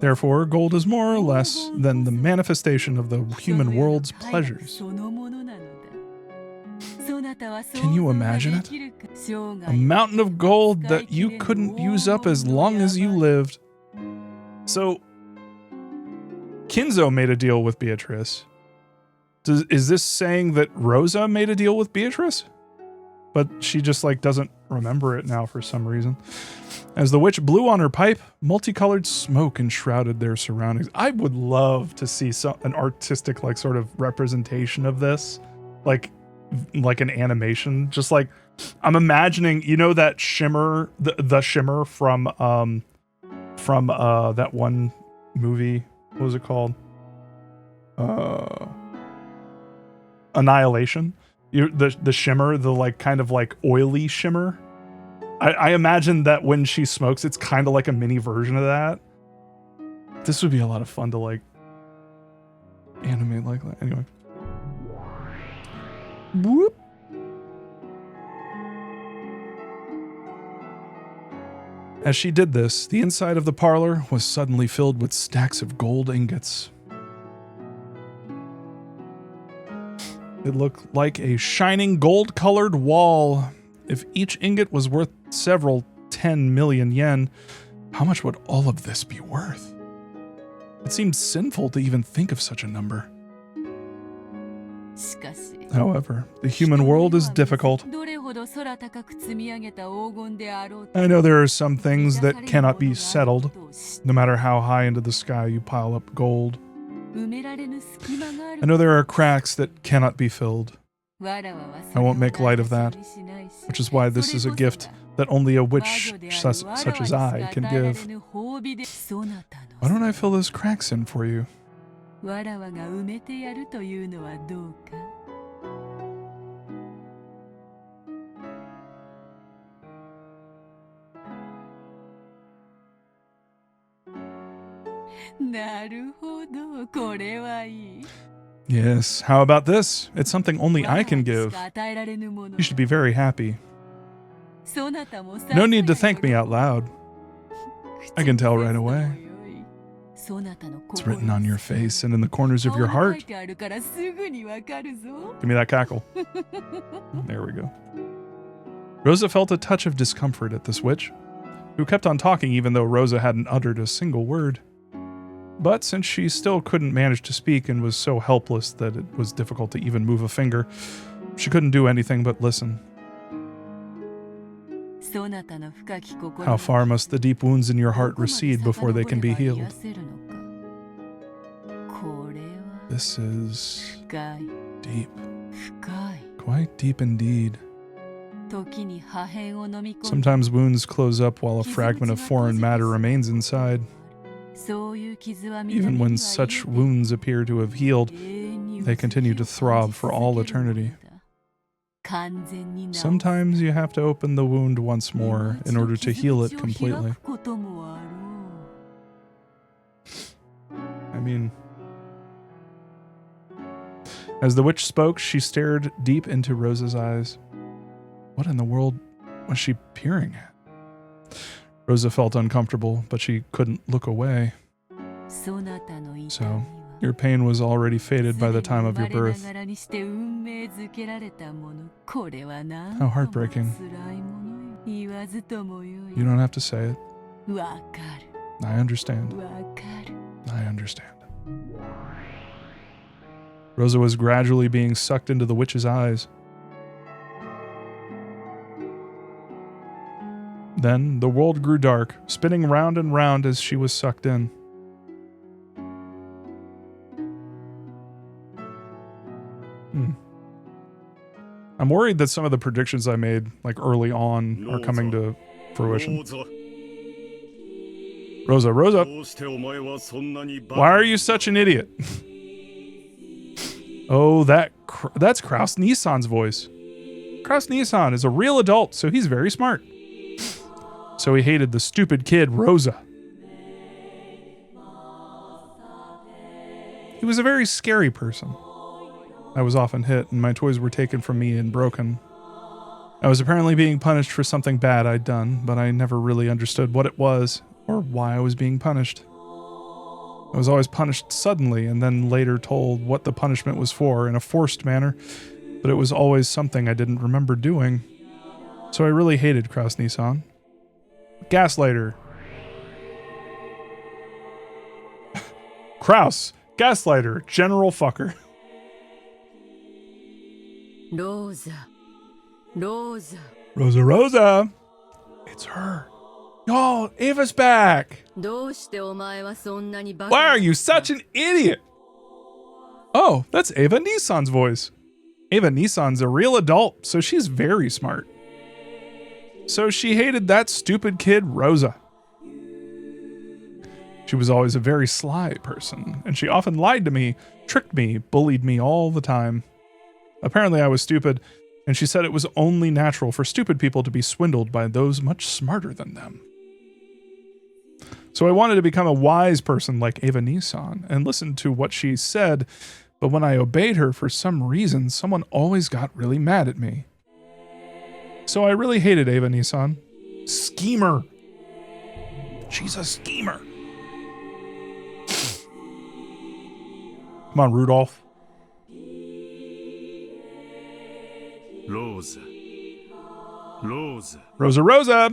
Therefore, gold is more or less than the manifestation of the human world's pleasures. Can you imagine it? A mountain of gold that you couldn't use up as long as you lived. So, Kinzo made a deal with Beatrice. Is this saying that Rosa made a deal with Beatrice? But she just like doesn't remember it now for some reason. As the witch blew on her pipe, multicolored smoke enshrouded their surroundings. I would love to see an artistic like sort of representation of this. Like an animation. Just like I'm imagining, you know, that shimmer, the shimmer from that one movie. What was it called? Annihilation. The shimmer, the like kind of like oily shimmer. I imagine that when she smokes, it's kind of like a mini version of that. This would be a lot of fun to like animate like that. Anyway. Whoop. As she did this, the inside of the parlor was suddenly filled with stacks of gold ingots. It looked like a shining gold-colored wall If each ingot was worth several 10 million yen, how much would all of this be worth? It seems sinful to even think of such a number. However, the human world is difficult. I know there are some things that cannot be settled, no matter how high into the sky you pile up gold. I know there are cracks that cannot be filled. I won't make light of that, which is why this is a gift that only a witch such as I can give. Why don't I fill those cracks in for you? Yes, how about this? It's something only I can give. You should be very happy. No need to thank me out loud. I can tell right away. It's written on your face and in the corners of your heart. Give me that cackle. There we go. Rosa felt a touch of discomfort at this witch, who kept on talking even though Rosa hadn't uttered a single word. But since she still couldn't manage to speak and was so helpless that it was difficult to even move a finger, she couldn't do anything but listen. How far must the deep wounds in your heart recede before they can be healed? This is deep. Quite deep indeed. Sometimes wounds close up while a fragment of foreign matter remains inside. Even when such wounds appear to have healed, they continue to throb for all eternity. Sometimes you have to open the wound once more in order to heal it completely. I mean, as the witch spoke, she stared deep into Rosa's eyes. What in the world was she peering at? Rosa felt uncomfortable, but she couldn't look away. So, your pain was already faded by the time of your birth. How heartbreaking. You don't have to say it. I understand. I understand. Rosa was gradually being sucked into the witch's eyes. Then the world grew dark, spinning round and round as she was sucked in. I'm worried that some of the predictions I made, like early on, are coming to fruition. Rosa, why are you such an idiot? Oh, that's Kraus Nissan's voice. Kraus Nissan is a real adult, so he's very smart. So he hated the stupid kid, Rosa. He was a very scary person. I was often hit, and my toys were taken from me and broken. I was apparently being punished for something bad I'd done, but I never really understood what it was or why I was being punished. I was always punished suddenly and then later told what the punishment was for in a forced manner, but it was always something I didn't remember doing. So I really hated Kraus Nissan. Gaslighter. Kraus. Gaslighter. General fucker. Rosa. It's her. Y'all, Ava's back. Why are you such an idiot? Oh, that's Ava Nissan's voice. Ava Nissan's a real adult, so she's very smart. So she hated that stupid kid, Rosa. She was always a very sly person, and she often lied to me, tricked me, bullied me all the time. Apparently I was stupid, and she said it was only natural for stupid people to be swindled by those much smarter than them. So I wanted to become a wise person like Ava Nissan and listen to what she said, but when I obeyed her for some reason, someone always got really mad at me. So I really hated Ava Nissan. Schemer. She's a schemer. Come on, Rudolph. Rosa, Rosa!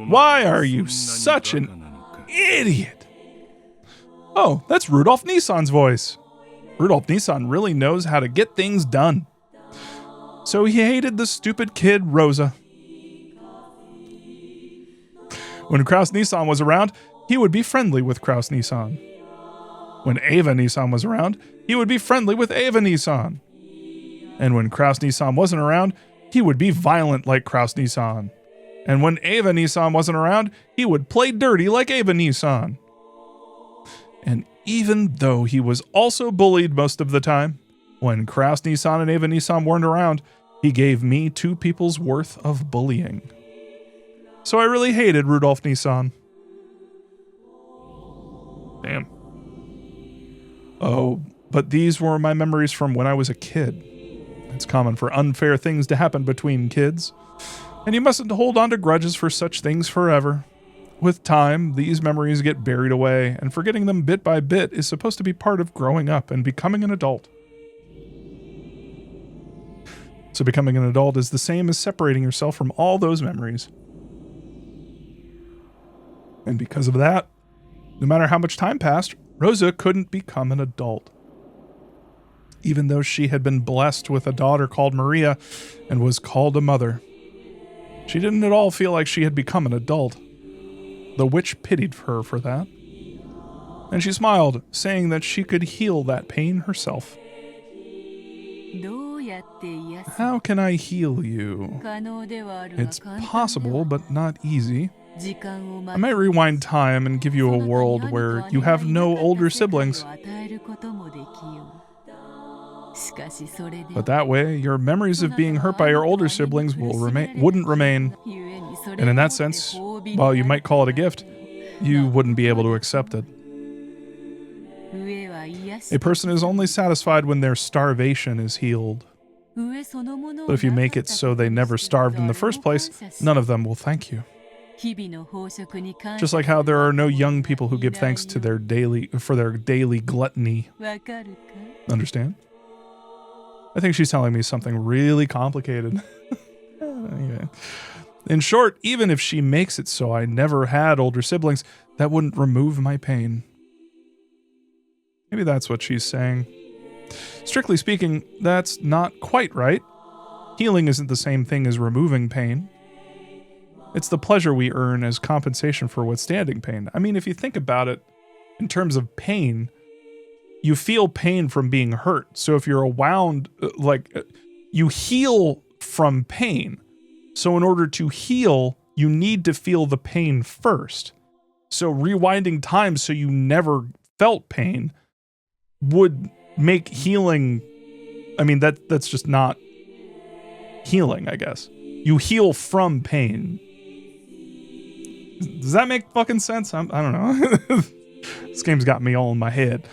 Why are you such an idiot? Oh, that's Rudolph Nissan's voice. Rudolph Nissan really knows how to get things done. So he hated the stupid kid, Rosa. When Kraus Nissan was around, he would be friendly with Kraus Nissan. When Ava Nissan was around, he would be friendly with Ava Nissan. And when Kraus Nissan wasn't around, he would be violent like Kraus Nissan. And when Ava Nissan wasn't around, he would play dirty like Ava Nissan. And even though he was also bullied most of the time, when Kraus Nissan and Ava Nissan weren't around, he gave me 2 people's worth of bullying. So I really hated Rudolph Nissan. Damn. Oh, but these were my memories from when I was a kid. It's common for unfair things to happen between kids, and you mustn't hold on to grudges for such things forever. With time, these memories get buried away, and forgetting them bit by bit is supposed to be part of growing up and becoming an adult. So becoming an adult is the same as separating yourself from all those memories. And because of that, no matter how much time passed, Rosa couldn't become an adult. Even though she had been blessed with a daughter called Maria and was called a mother, she didn't at all feel like she had become an adult. The witch pitied her for that, and she smiled, saying that she could heal that pain herself. How can I heal you? It's possible, but not easy. I might rewind time and give you a world where you have no older siblings. But that way, your memories of being hurt by your older siblings wouldn't remain. And in that sense, while you might call it a gift, you wouldn't be able to accept it. A person is only satisfied when their starvation is healed. But if you make it so they never starved in the first place, none of them will thank you. Just like how there are no young people who give thanks to their daily gluttony. Understand? I think she's telling me something really complicated. Okay. In short, even if she makes it so I never had older siblings, that wouldn't remove my pain. Maybe that's what she's saying. Strictly speaking, that's not quite right. Healing isn't the same thing as removing pain. It's the pleasure we earn as compensation for withstanding pain. I mean, if you think about it, in terms of pain, you feel pain from being hurt. So if you're you heal from pain. So in order to heal, you need to feel the pain first. So rewinding time so you never felt pain would make healing, I mean, that's just not healing, I guess. You heal from pain. Does that make fucking sense? I don't know. This game's got me all in my head.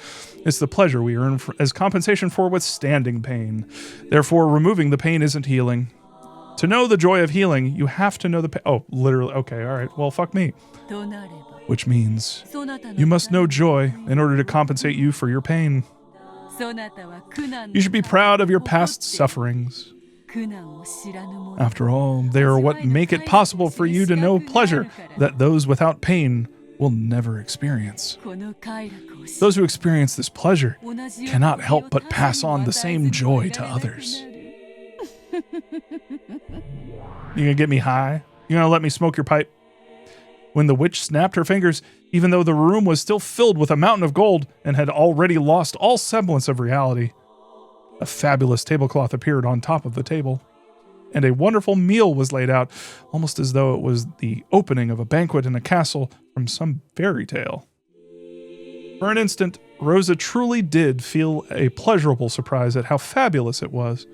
It's the pleasure we earn as compensation for withstanding pain. Therefore, removing the pain isn't healing. To know the joy of healing, you have to know the pain. Oh, literally. Okay, all right. Well, fuck me. Which means you must know joy in order to compensate you for your pain. You should be proud of your past sufferings. After all, they are what make it possible for you to know pleasure that those without pain will never experience. Those who experience this pleasure cannot help but pass on the same joy to others. You gonna get me high? You gonna let me smoke your pipe? When the witch snapped her fingers, even though the room was still filled with a mountain of gold and had already lost all semblance of reality, a fabulous tablecloth appeared on top of the table, and a wonderful meal was laid out, almost as though it was the opening of a banquet in a castle from some fairy tale. For an instant, Rosa truly did feel a pleasurable surprise at how fabulous it was.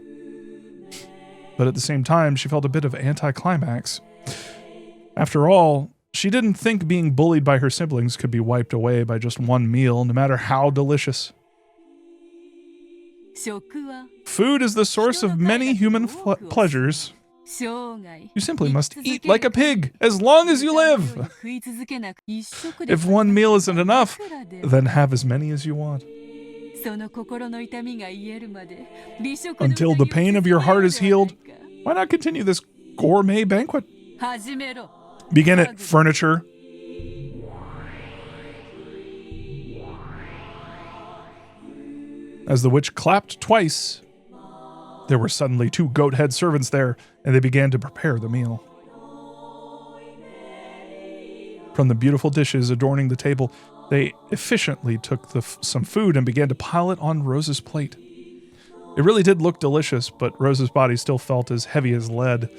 But at the same time, she felt a bit of anticlimax. After all, she didn't think being bullied by her siblings could be wiped away by just one meal, no matter how delicious. Food is the source of many human pleasures. You simply must eat like a pig as long as you live. If one meal isn't enough, then have as many as you want. Until the pain of your heart is healed, why not continue this gourmet banquet. 始めろ Begin it, furniture. As the witch clapped twice, there were suddenly 2 goat-head servants there, and they began to prepare the meal. From the beautiful dishes adorning the table, they efficiently took some food and began to pile it on Rose's plate. It really did look delicious, but Rose's body still felt as heavy as lead,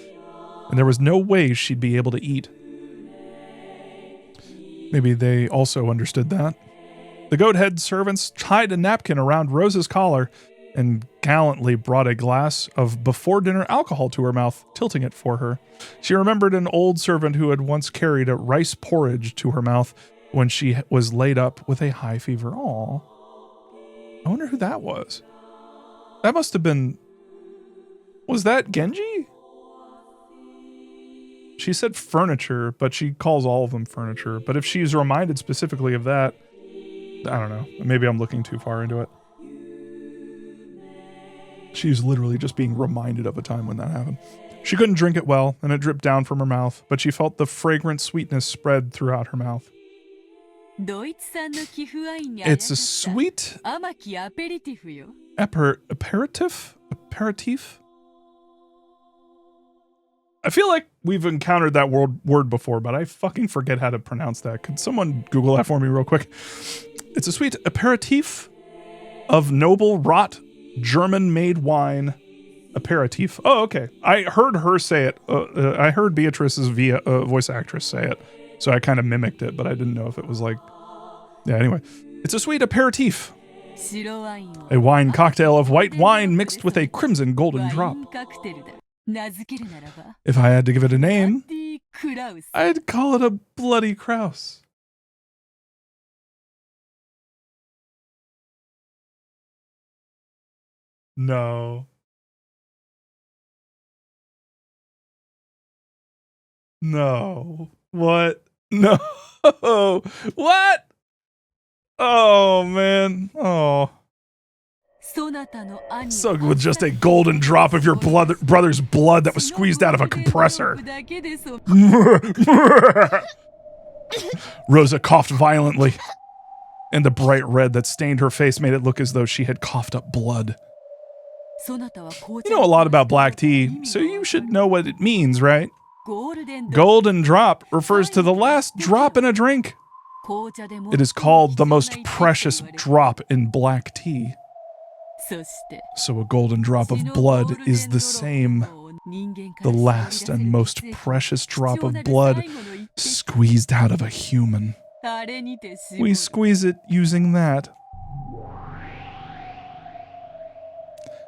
and there was no way she'd be able to eat. Maybe they also understood that. The goat-head servants tied a napkin around Rose's collar and gallantly brought a glass of before-dinner alcohol to her mouth, tilting it for her. She remembered an old servant who had once carried a rice porridge to her mouth when she was laid up with a high fever. Aw. I wonder who that was. That must have been... Was that Genji? She said furniture, but she calls all of them furniture. But if she's reminded specifically of that, I don't know. Maybe I'm looking too far into it. She's literally just being reminded of a time when that happened. She couldn't drink it well, and it dripped down from her mouth, but she felt the fragrant sweetness spread throughout her mouth. It's a sweet aperitif? Aperitif? I feel like we've encountered that word before, but I fucking forget how to pronounce that. Could someone Google that for me real quick? It's a sweet aperitif of noble wrought German-made wine. Aperitif. Oh, okay. I heard her say it. I heard Beatrice's voice actress say it, so I kind of mimicked it, but I didn't know if it was like... Yeah, anyway. It's a sweet aperitif. A wine cocktail of white wine mixed with a crimson golden drop. If I had to give it a name, I'd call it a Bloody Kraus. No. No. What? No. What? Oh, man. Oh. So with just a golden drop of your brother's blood that was squeezed out of a compressor. Rosa coughed violently, and the bright red that stained her face made it look as though she had coughed up blood. You know a lot about black tea, so you should know what it means, right? Golden drop refers to the last drop in a drink. It is called the most precious drop in black tea. So a golden drop of blood is the same. The last and most precious drop of blood squeezed out of a human. We squeeze it using that.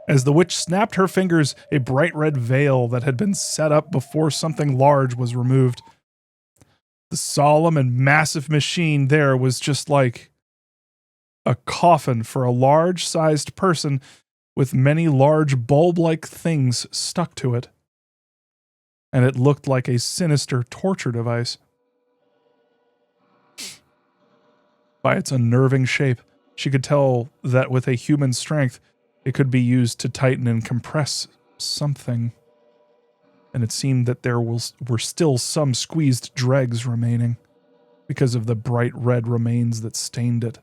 As the witch snapped her fingers, a bright red veil that had been set up before something large was removed. The solemn and massive machine there was just like a coffin for a large-sized person with many large bulb-like things stuck to it. And it looked like a sinister torture device. By its unnerving shape, she could tell that with a human strength, it could be used to tighten and compress something. And it seemed that there were still some squeezed dregs remaining because of the bright red remains that stained it.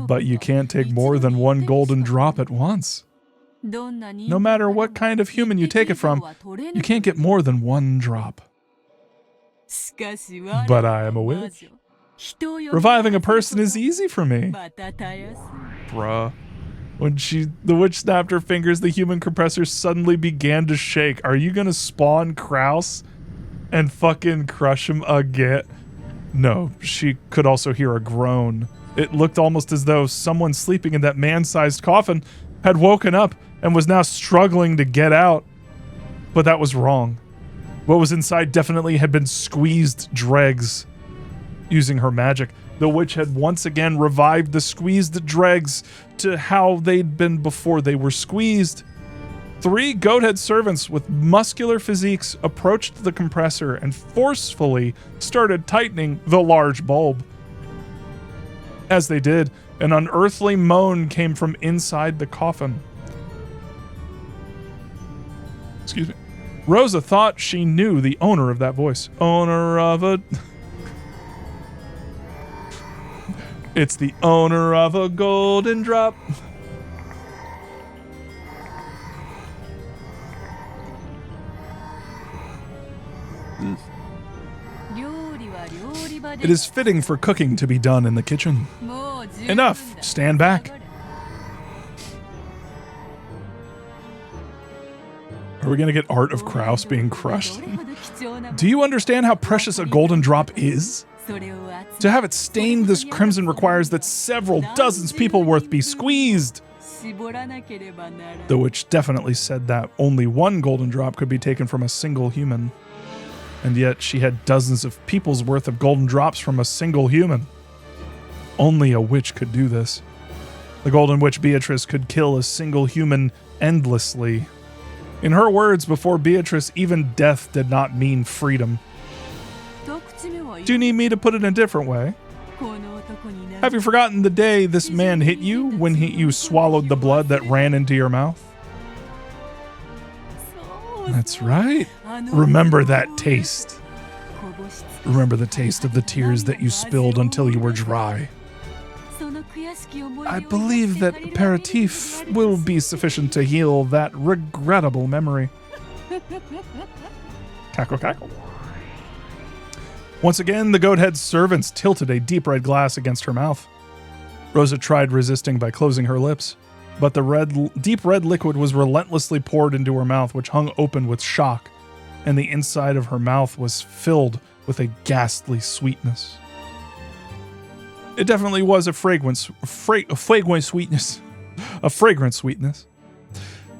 But you can't take more than one golden drop at once. No matter what kind of human you take it from, you can't get more than one drop. But I am a witch. Reviving a person is easy for me. Bruh. When the witch snapped her fingers, the human compressor suddenly began to shake. Are you gonna spawn Kraus and fucking crush him again? No, she could also hear a groan. It looked almost as though someone sleeping in that man-sized coffin had woken up and was now struggling to get out. But that was wrong. What was inside definitely had been squeezed dregs. Using her magic, the witch had once again revived the squeezed dregs to how they'd been before they were squeezed. 3 goat-head servants with muscular physiques approached the compressor and forcefully started tightening the large bulb. As they did, an unearthly moan came from inside the coffin. Excuse me. Rosa thought she knew the owner of that voice. Owner of a... It's the owner of a golden drop. It is fitting for cooking to be done in the kitchen. Enough. Stand back. Are we going to get art of Kraus being crushed? Do you understand how precious a golden drop is? To have it stained this crimson requires that several dozens people worth be squeezed. The witch definitely said that only one golden drop could be taken from a single human. And yet she had dozens of people's worth of golden drops from a single human. Only a witch could do this. The golden witch Beatrice could kill a single human endlessly. In her words, before Beatrice, even death did not mean freedom. Do you need me to put it in a different way? Have you forgotten the day this man hit you when you swallowed the blood that ran into your mouth? That's right. Remember that taste. Remember the taste of the tears that you spilled until you were dry. I believe that aperitif will be sufficient to heal that regrettable memory. Cackle, cackle. Once again, the goat-head servants tilted a deep red glass against her mouth. Rosa tried resisting by closing her lips, but the deep red liquid was relentlessly poured into her mouth, which hung open with shock, and the inside of her mouth was filled with a ghastly sweetness. It definitely was a fragrant sweetness. A fragrant sweetness.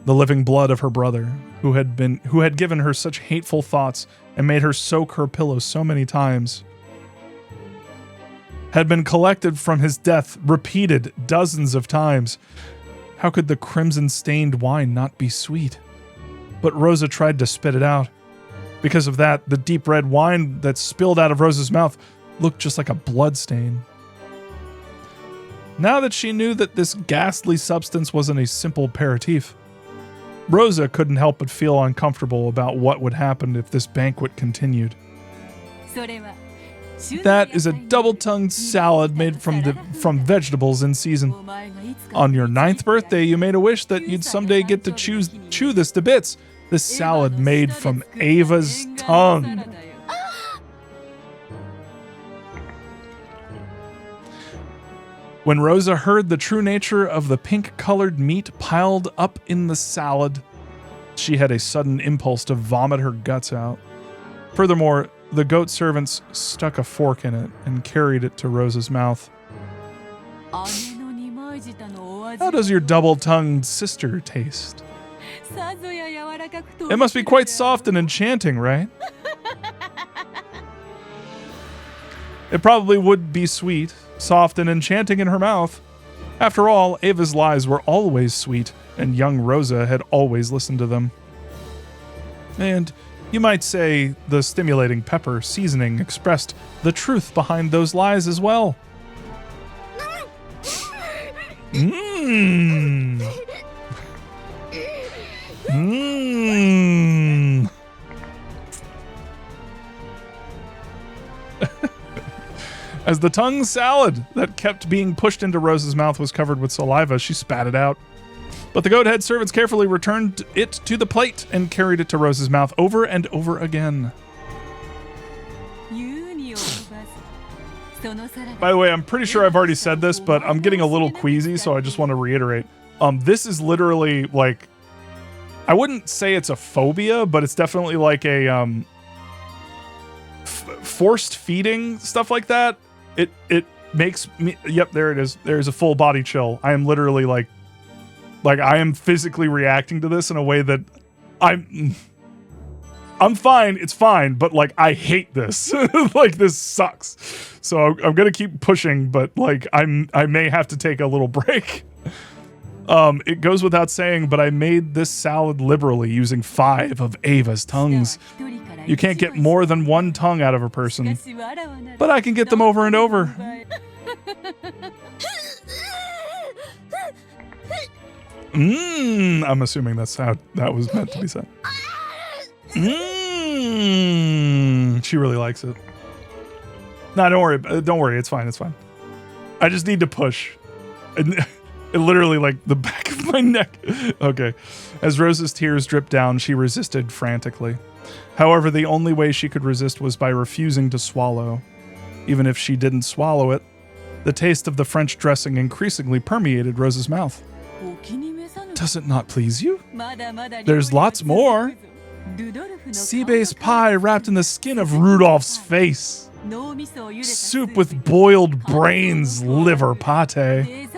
The living blood of her brother, who had given her such hateful thoughts and made her soak her pillow so many times, had been collected from his death, repeated dozens of times. How could the crimson-stained wine not be sweet? But Rosa tried to spit it out. Because of that, the deep red wine that spilled out of Rosa's mouth looked just like a blood stain. Now that she knew that this ghastly substance wasn't a simple aperitif, Rosa couldn't help but feel uncomfortable about what would happen if this banquet continued. That is a double-tongued salad made from vegetables in season. On your 9th birthday, you made a wish that you'd someday get to chew this to bits. This salad made from Ava's tongue. When Rosa heard the true nature of the pink-colored meat piled up in the salad, she had a sudden impulse to vomit her guts out. Furthermore, the goat servants stuck a fork in it and carried it to Rosa's mouth. How does your double-tongued sister taste? It must be quite soft and enchanting, right? It probably would be sweet, soft and enchanting in her mouth. After all, Ava's lies were always sweet, and young Rosa had always listened to them. And you might say the stimulating pepper seasoning expressed the truth behind those lies as well. Mmm. Mmm. As the tongue salad that kept being pushed into Rosa's mouth was covered with saliva, she spat it out. But the goat-head servants carefully returned it to the plate and carried it to Rosa's mouth over and over again. By the way, I'm pretty sure I've already said this, but I'm getting a little queasy, so I just want to reiterate. This is literally like, I wouldn't say it's a phobia, but it's definitely like a forced feeding, stuff like that. It makes me, yep, there it is. There's a full body chill. I am literally like I am physically reacting to this in a way that I'm fine. It's fine, but like I hate this. Like this sucks. So I'm gonna keep pushing, but like I may have to take a little break. It goes without saying, but I made this salad liberally using 5 of Ava's tongues. You can't get more than 1 tongue out of a person, but I can get them over and over. I'm assuming that's how that was meant to be said. She really likes it. No, don't worry. Don't worry. It's fine. It's fine. I just need to push. It literally like the back of my neck. Okay. As Rose's tears dripped down, she resisted frantically. However, the only way she could resist was by refusing to swallow. Even if she didn't swallow it, the taste of the French dressing increasingly permeated Rose's mouth. Does it not please you? There's lots more. Sea bass pie wrapped in the skin of Rudolph's face. Soup with boiled brains, liver pate.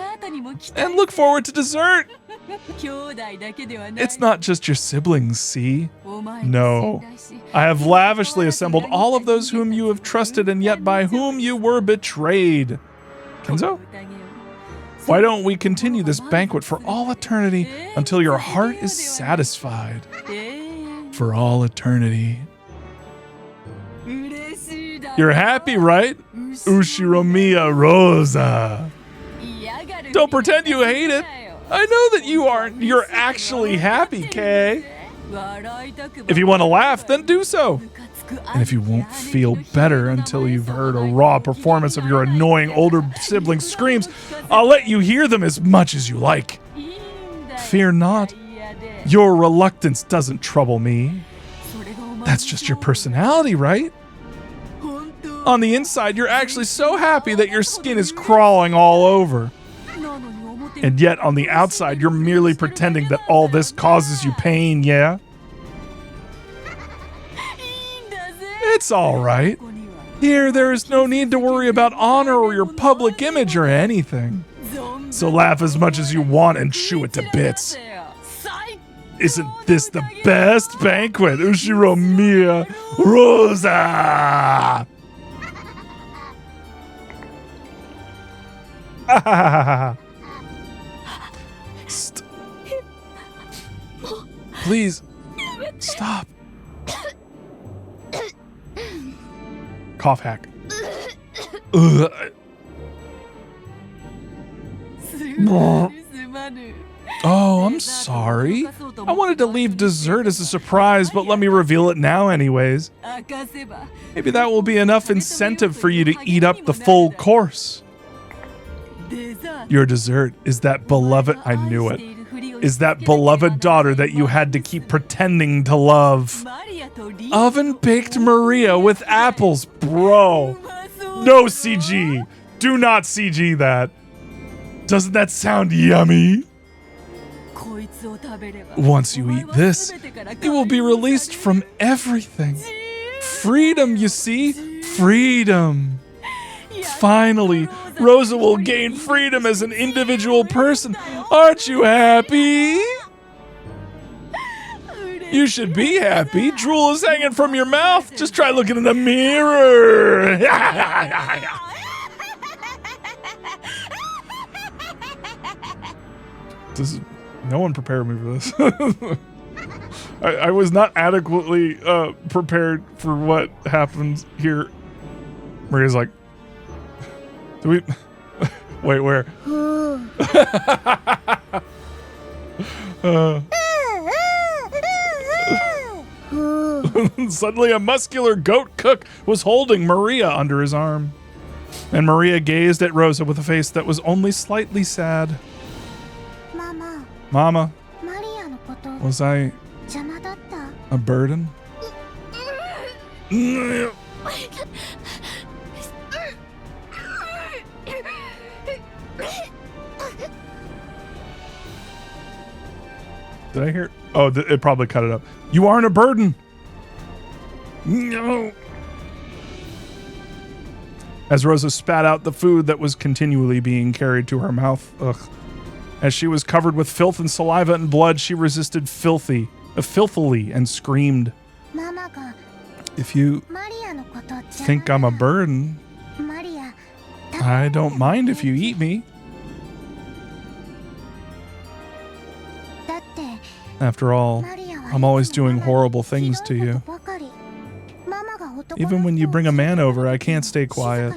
And look forward to dessert. It's not just your siblings, see? No. I have lavishly assembled all of those whom you have trusted and yet by whom you were betrayed. Kenzo? Why don't we continue this banquet for all eternity until your heart is satisfied? For all eternity. You're happy, right? Ushiromiya Rosa. Don't pretend you hate it. I know that you aren't. You're actually happy, Kay. If you want to laugh, then do so. And if you won't feel better until you've heard a raw performance of your annoying older sibling's screams, I'll let you hear them as much as you like. Fear not. Your reluctance doesn't trouble me. That's just your personality, right? On the inside, you're actually so happy that your skin is crawling all over. And yet, on the outside, you're merely pretending that all this causes you pain, yeah? It's all right. Here, there is no need to worry about honor or your public image or anything. So laugh as much as you want and chew it to bits. Isn't this the best banquet? Ushiromiya Rosa! Please, stop. Cough hack. Oh, I'm sorry. I wanted to leave dessert as a surprise, but let me reveal it now anyways. Maybe that will be enough incentive for you to eat up the full course. Your dessert is that beloved, I knew it, is that beloved daughter that you had to keep pretending to love. Oven-baked Maria with apples, bro. No CG. Do not CG that. Doesn't that sound yummy? Once you eat this, you will be released from everything. Freedom, you see? Freedom. Finally, Rosa will gain freedom as an individual person. Aren't you happy? You should be happy. Drool is hanging from your mouth. Just try looking in the mirror. No one prepared me for this. I was not adequately prepared for what happens here. Maria's like, do we... Wait, where? Suddenly a muscular goat cook was holding Maria under his arm. And Maria gazed at Rosa with a face that was only slightly sad. Mama, was I a burden? Did I hear? Oh, it probably cut it up. You aren't a burden. No. As Rosa spat out the food that was continually being carried to her mouth. Ugh. As she was covered with filth and saliva and blood, she resisted filthily and screamed. If you think I'm a burden, I don't mind if you eat me. After all, I'm always doing horrible things to you. Even when you bring a man over, I can't stay quiet.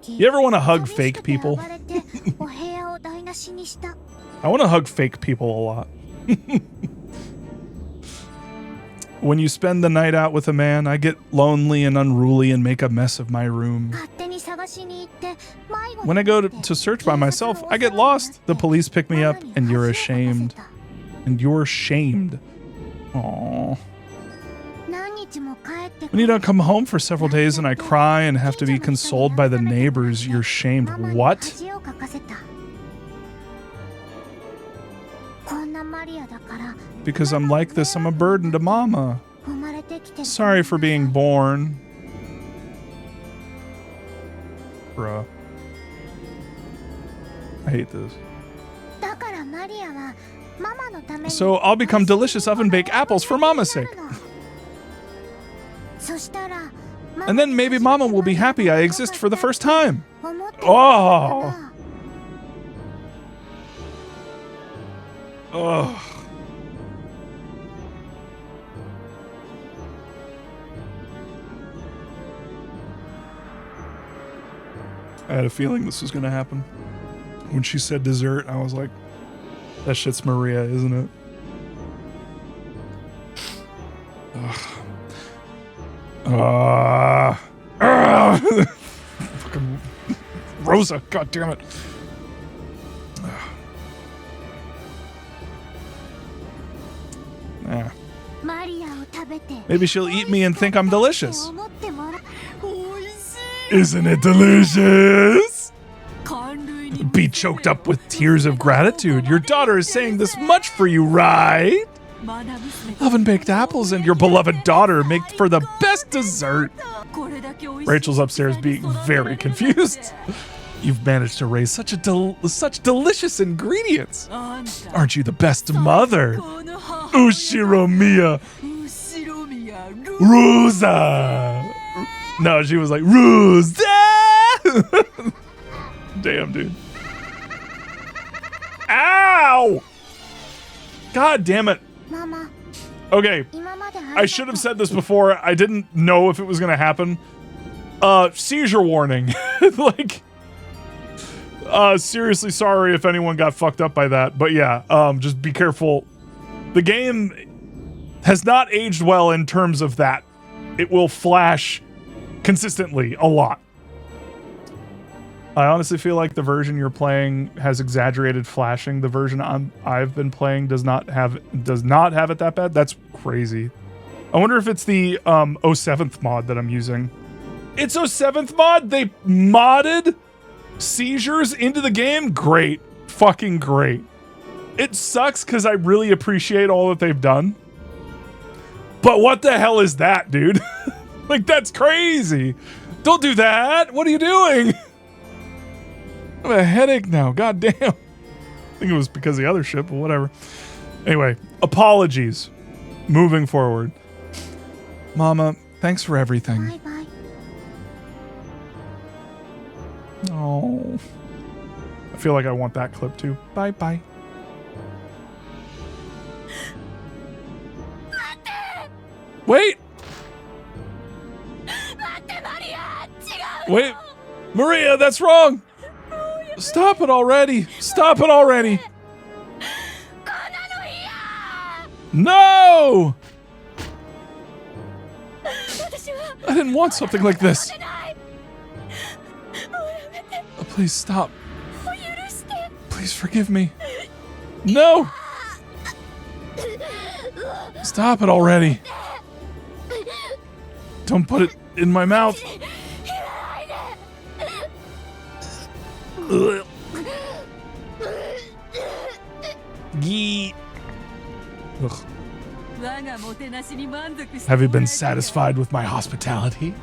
You ever want to hug fake people? I want to hug fake people a lot. When you spend the night out with a man, I get lonely and unruly and make a mess of my room. When I go to search by myself, I get lost. The police pick me up, and you're ashamed. And you're shamed. Aww. When you don't come home for several days and I cry and have to be consoled by the neighbors, you're shamed. What? Because I'm like this, I'm a burden to Mama. Sorry for being born. Bruh. I hate this. So I'll become delicious oven-baked apples for Mama's sake. And then maybe Mama will be happy I exist for the first time. Oh. Oh. I had a feeling this was going to happen. When she said dessert, I was like, that shit's Maria, isn't it? Fucking Rosa, god damn it. Maybe she'll eat me and think I'm delicious. Isn't it delicious? Be choked up with tears of gratitude. Your daughter is saying this much for you, right? Oven-baked apples and your beloved daughter make for the best dessert. Rachel's upstairs being very confused. You've managed to raise such delicious ingredients. Aren't you the best mother? Ushiromiya. Rosa. No, she was like, Rosa. Damn, dude. Ow! God damn it. Mama. Okay, I should have said this before. I didn't know if it was going to happen. Seizure warning. Like, seriously sorry if anyone got fucked up by that. But yeah, just be careful. The game has not aged well in terms of that. It will flash consistently a lot. I honestly feel like the version you're playing has exaggerated flashing. The version I've been playing does not have it that bad. That's crazy. I wonder if it's the 07th mod that I'm using. It's 07th mod? They modded seizures into the game? Great. Fucking great. It sucks because I really appreciate all that they've done. But what the hell is that, dude? Like, that's crazy. Don't do that. What are you doing? I have a headache now. God damn. I think it was because of the other shit, but whatever. Anyway, apologies. Moving forward. Mama, thanks for everything. Bye-bye. Oh. I feel like I want that clip too. Bye-bye. Wait! Wait! Maria, that's wrong! Stop it already! Stop it already! No! I didn't want something like this. Oh, please stop. Please forgive me. No! Stop it already. Don't put it in my mouth. Ugh. Yee. Ugh. Have you been satisfied with my hospitality?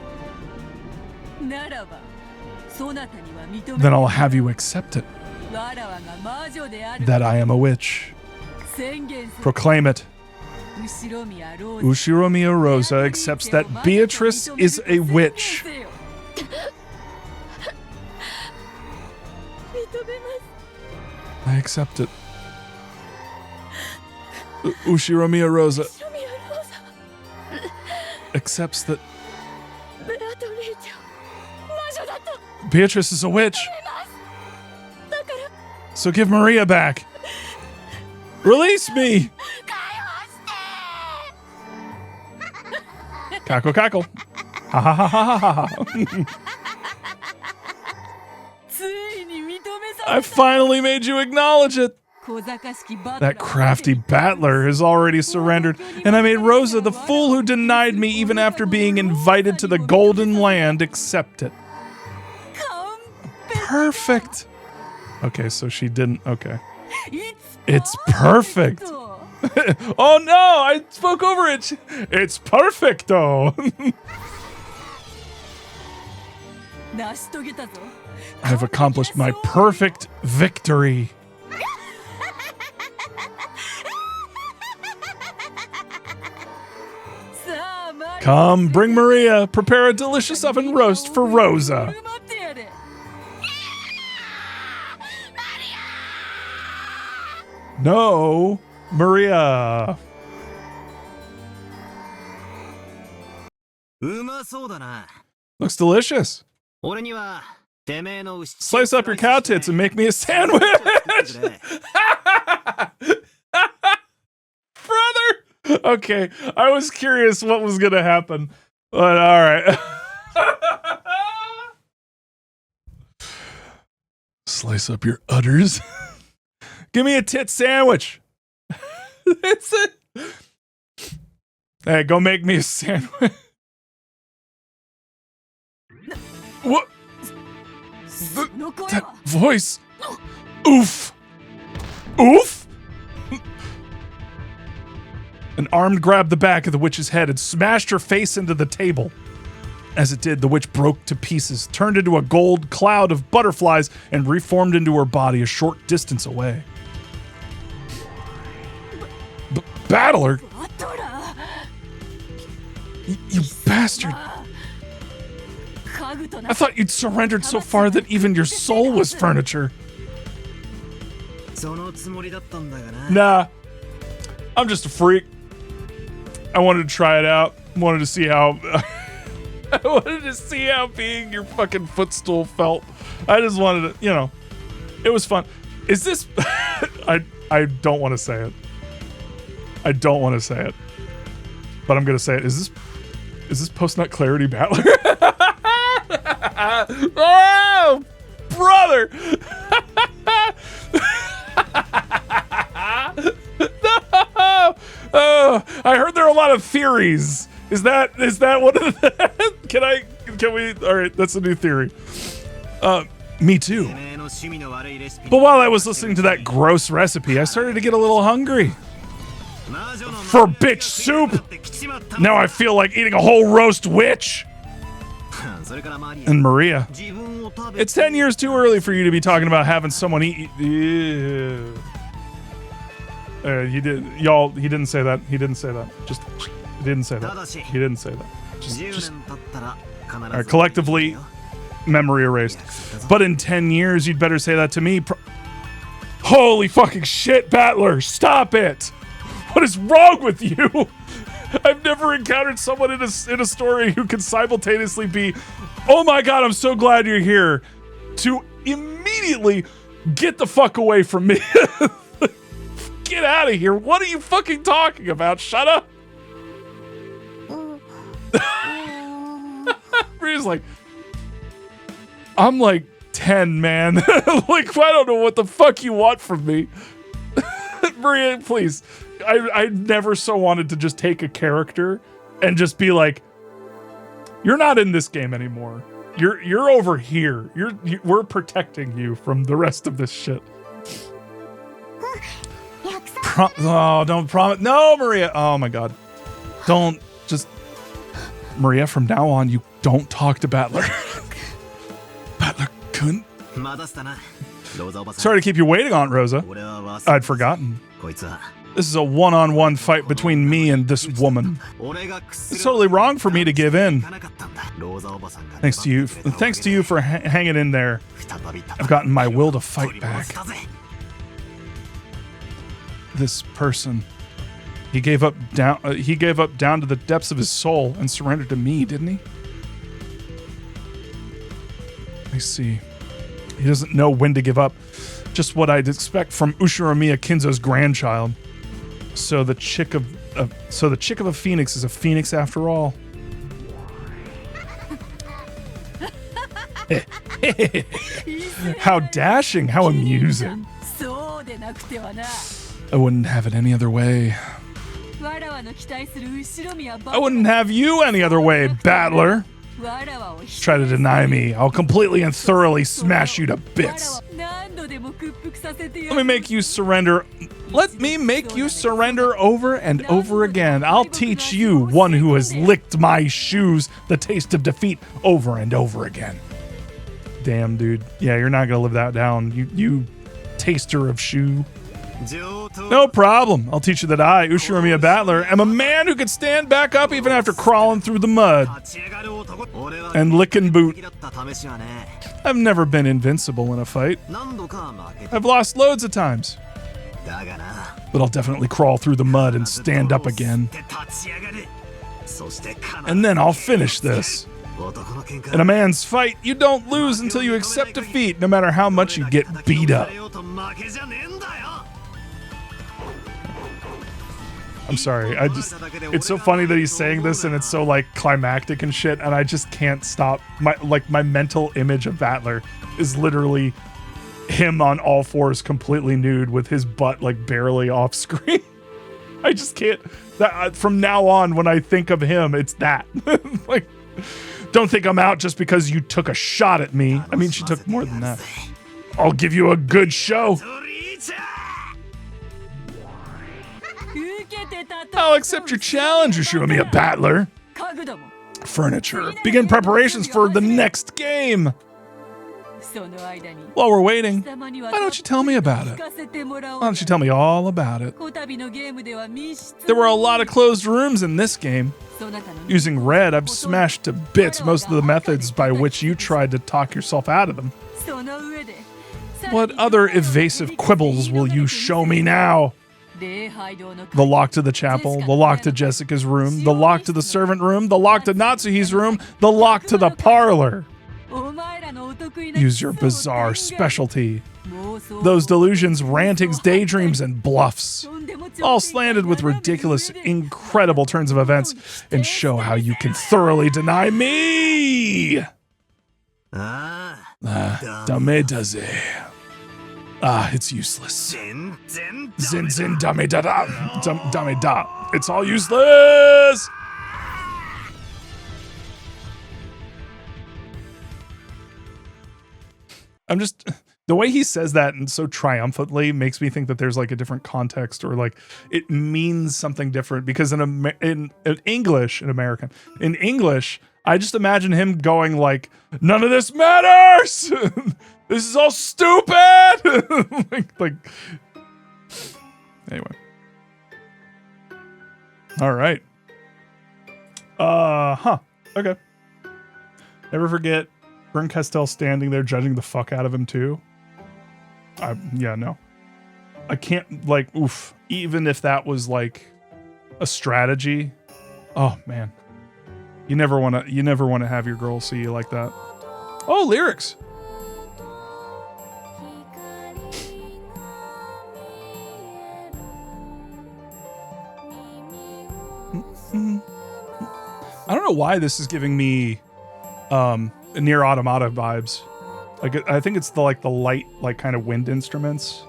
Then I'll have you accept it. That I am a witch. Proclaim it. Ushiromiya Rosa accepts that Beatrice is a witch. I accept it. Ushiromiya Rosa accepts that Beatrice is a witch. So give Maria back. Release me. Cackle, cackle. Ha ha ha ha ha ha. I finally made you acknowledge it. That crafty battler has already surrendered, and I made Rosa, the fool who denied me even after being invited to the Golden Land, accept it. Perfect. Okay, so she didn't. Okay. It's perfect. Oh no, I spoke over it. It's perfect, though. I've accomplished my perfect victory. Come, bring Maria. Prepare a delicious oven roast for Rosa. No, Maria. Looks delicious. Slice up your cow tits and make me a sandwich. Brother. Okay, I was curious what was gonna happen, but all right. Slice up your udders. Give me a tit sandwich. That's it. Hey, go make me a sandwich. What? That voice. Oof. Oof. An arm grabbed the back of the witch's head and smashed her face into the table. As it did, the witch broke to pieces, turned into a gold cloud of butterflies, and reformed into her body a short distance away. Battler? You bastard. I thought you'd surrendered so far that even your soul was furniture. Nah. I'm just a freak. I wanted to try it out. Wanted to see how I wanted to see how being your fucking footstool felt. I just wanted to, you know. It was fun. Is this I don't want to say it. I don't want to say it. But I'm going to say it. Is this post-nut clarity battler? Oh, brother. No. Oh, I heard there are a lot of theories. Is that one of the can we all right, that's a new theory. Me too. But while I was listening to that gross recipe, I started to get a little hungry. For bitch soup. Now I feel like eating a whole roast witch. And Maria, it's 10 years too early for you to be talking about having someone eat. He didn't say that. He didn't say that. He didn't say that. He didn't say that. Just all right, collectively, memory erased. But in 10 years, you'd better say that to me. Holy fucking shit, Battler! Stop it! What is wrong with you? I've never encountered someone in a story who can simultaneously be, oh my god, I'm so glad you're here, to immediately get the fuck away from me. Get out of here. What are you fucking talking about? Shut up. Maria's like, I'm like 10, man. Like, I don't know what the fuck you want from me. Maria, please. I never so wanted to just take a character and just be like, you're not in this game anymore. You're over here. We're protecting you from the rest of this shit. Don't promise. No, Maria. Oh my god. Don't just. Maria, from now on, you don't talk to Battler. Battler-kun. Sorry to keep you waiting, Aunt Rosa. I'd forgotten. This is a one-on-one fight between me and this woman. It's totally wrong for me to give in. Thanks to you for hanging in there. I've gotten my will to fight back. This person, he gave up down to the depths of his soul and surrendered to me, didn't he? I see. He doesn't know when to give up. Just what I'd expect from Ushiromiya Kinzo's grandchild. So the chick of a phoenix is a phoenix after all. How dashing, how amusing. I wouldn't have it any other way. I wouldn't have you any other way, battler. Try to deny me, I'll completely and thoroughly smash you to bits. Let me make you surrender. Let me make you surrender over and over again. I'll teach you, one who has licked my shoes, the taste of defeat over and over again. Damn, dude. Yeah, you're not gonna live that down. You taster of shoe. No problem. I'll teach you that I, Ushiromiya Battler, am a man who can stand back up even after crawling through the mud and licking boot. I've never been invincible in a fight. I've lost loads of times. But I'll definitely crawl through the mud and stand up again. And then I'll finish this. In a man's fight, you don't lose until you accept defeat, no matter how much you get beat up. I'm sorry, it's so funny that he's saying this and it's so like climactic and shit, and I just can't stop. My mental image of Battler is literally him on all fours, completely nude, with his butt like barely off screen. I just can't. From now on, when I think of him, it's that. Like, don't think I'm out just because you took a shot at me. I mean, she took more than that. I'll give you a good show. I'll accept your challenge, Ushiromiya Battler. Furniture. Begin preparations for the next game. While we're waiting, why don't you tell me about it? Why don't you tell me all about it? There were a lot of closed rooms in this game. Using red, I've smashed to bits most of the methods by which you tried to talk yourself out of them. What other evasive quibbles will you show me now? The lock to the chapel, the lock to Jessica's room, the lock to the servant room, the lock to Natsuhi's room, the lock to the parlor. Use your bizarre specialty. Those delusions, rantings, daydreams, and bluffs. All slanted with ridiculous, incredible turns of events, and show how you can thoroughly deny me! Damedaze. It's useless. Zin zin dame da da. Dame da. It's all useless! I'm just, the way he says that and so triumphantly makes me think that there's like a different context, or like it means something different, because in English, in English, I just imagine him going like, none of this matters! This is all stupid! like, anyway. All right. Okay. Never forget Bryn Castell standing there judging the fuck out of him too. Yeah, no. I can't, like, oof. Even if that was like a strategy. Oh man. You never want to have your girl see you like that. Oh, lyrics. I don't know why this is giving me Nier Automata vibes. Like, I think it's the light, like, kind of wind instruments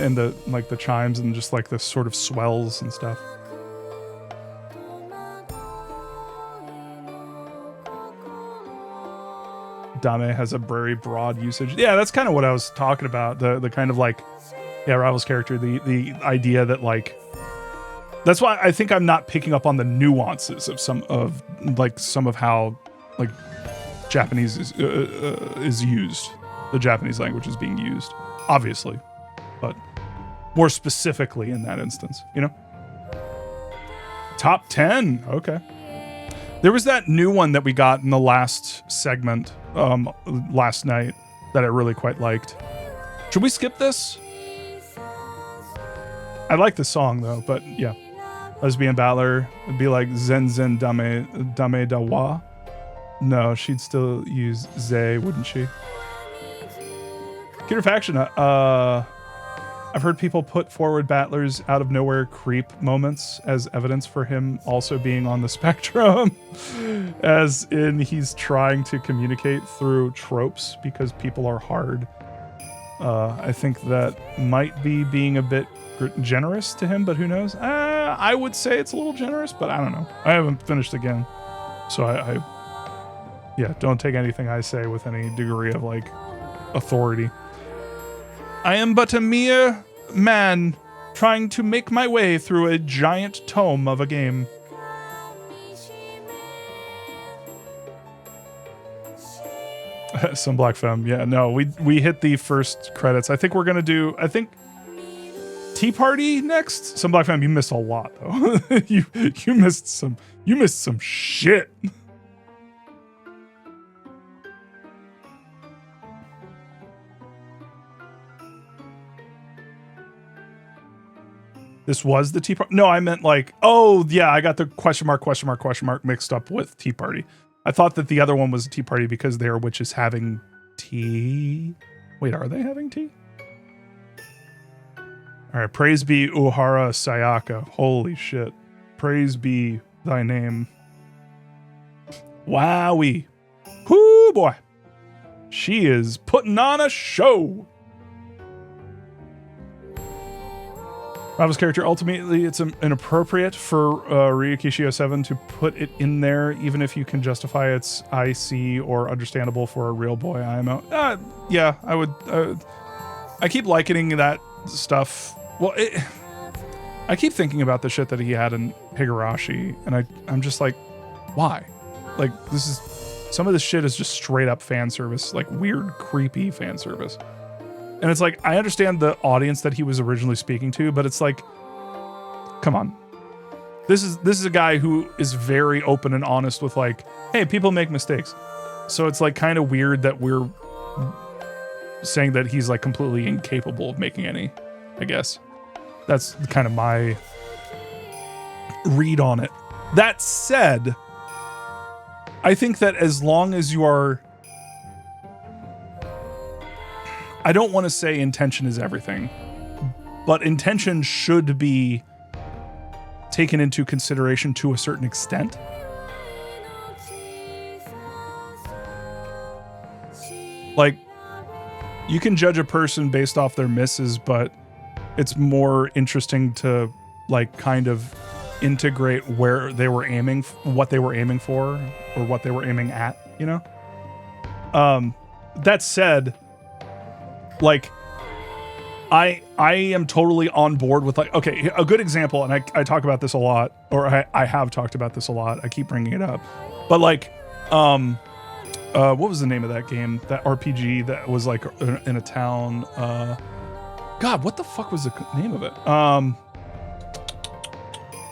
and the like the chimes and just like the sort of swells and stuff. Dame has a very broad usage. Yeah, that's kind of what I was talking about. The kind of like, yeah, Rival's character, the idea that like, that's why I think I'm not picking up on the nuances of some of how like Japanese is used. The Japanese language is being used, obviously, but more specifically in that instance, you know? Top 10, okay. There was that new one that we got in the last segment last night that I really quite liked. Should we skip this? I like the song though, but yeah. Lesbian Battler would be like Zen Zen Dame Da Wa. No, she'd still use Ze, wouldn't she? Faction, I've heard people put forward Battler's out of nowhere creep moments as evidence for him also being on the spectrum, as in he's trying to communicate through tropes because people are hard. I think that might be being a bit generous to him, but who knows? I would say it's a little generous, but I don't know. I haven't finished again, so yeah, don't take anything I say with any degree of like authority. I am but a mere man trying to make my way through a giant tome of a game. Some Black Femme. Yeah, no, we hit the first credits. I think we're gonna do, Tea Party next. Some Black Femme, you missed a lot though. you missed some shit. This was the Tea Party? No, I meant like, oh yeah, I got the question mark mixed up with Tea Party. I thought that the other one was a Tea Party because their witch is having tea. Wait, are they having tea? All right, praise be Uhara Sayaka. Holy shit. Praise be thy name. Wowie. Whoo boy. She is putting on a show. Rava's character, ultimately, it's inappropriate for Ryuki Shio 7 to put it in there, even if you can justify its IC or understandable for a real boy IMO. Yeah, I would. I keep likening that stuff. Well, I keep thinking about the shit that he had in Higurashi, and I'm just like, why? Like, some of this shit is just straight up fan service, like weird, creepy fan service. And it's like, I understand the audience that he was originally speaking to, but it's like, come on. This is a guy who is very open and honest with like, hey, people make mistakes. So it's like kind of weird that we're saying that he's like completely incapable of making any, I guess. That's kind of my read on it. That said, I think that as long as you are, I don't want to say intention is everything, but intention should be taken into consideration to a certain extent. Like, you can judge a person based off their misses, but it's more interesting to like kind of integrate where they were aiming, what they were aiming for, or what they were aiming at, you know? That said, like, I am totally on board with like, okay, a good example, and I talk about this a lot, or I have talked about this a lot. I keep bringing it up, but like, what was the name of that game? That RPG that was like in a town. God, what the fuck was the name of it?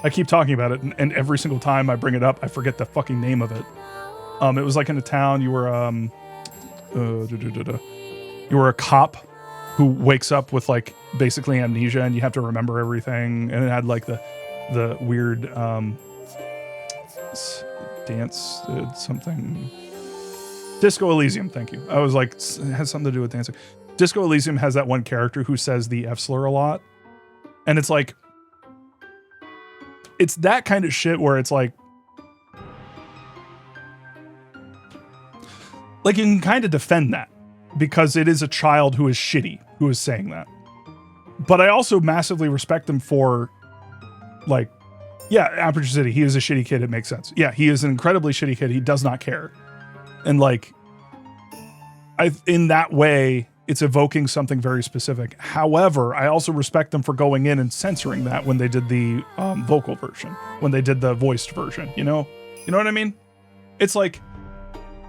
I keep talking about it, and every single time I bring it up, I forget the fucking name of it. It was like in a town. You were you were a cop who wakes up with like basically amnesia, and you have to remember everything. And it had like the weird dance something. Disco Elysium, thank you. I was like, it has something to do with dancing. Disco Elysium has that one character who says the F slur a lot, and it's like, it's that kind of shit where it's like you can kind of defend that because it is a child who is shitty who is saying that. But I also massively respect him for, like, yeah, Aperture City, he is a shitty kid, it makes sense. Yeah, he is an incredibly shitty kid, he does not care. And like, in that way, it's evoking something very specific. However, I also respect them for going in and censoring that when they did the vocal version, when they did the voiced version, you know what I mean? It's like,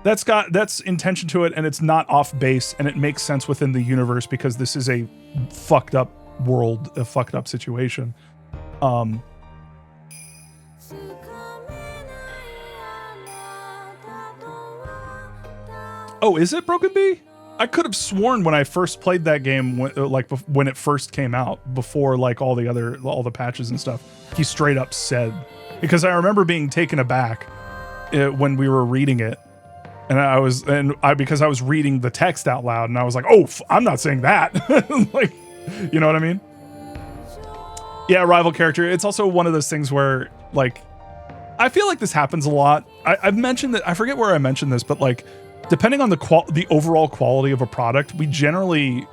that's intention to it, and it's not off base, and it makes sense within the universe because this is a fucked up world, a fucked up situation. Oh, is it Broken Bee? I could have sworn when I first played that game, when it first came out, before like all the patches and stuff, he straight up said, because I remember being taken aback when we were reading it, And because I was reading the text out loud, and I was like, oh, I'm not saying that. Like, you know what I mean? Yeah, rival character. It's also one of those things where, like, I feel like this happens a lot. I've mentioned that, I forget where I mentioned this, but like, depending on the overall quality of a product, we generally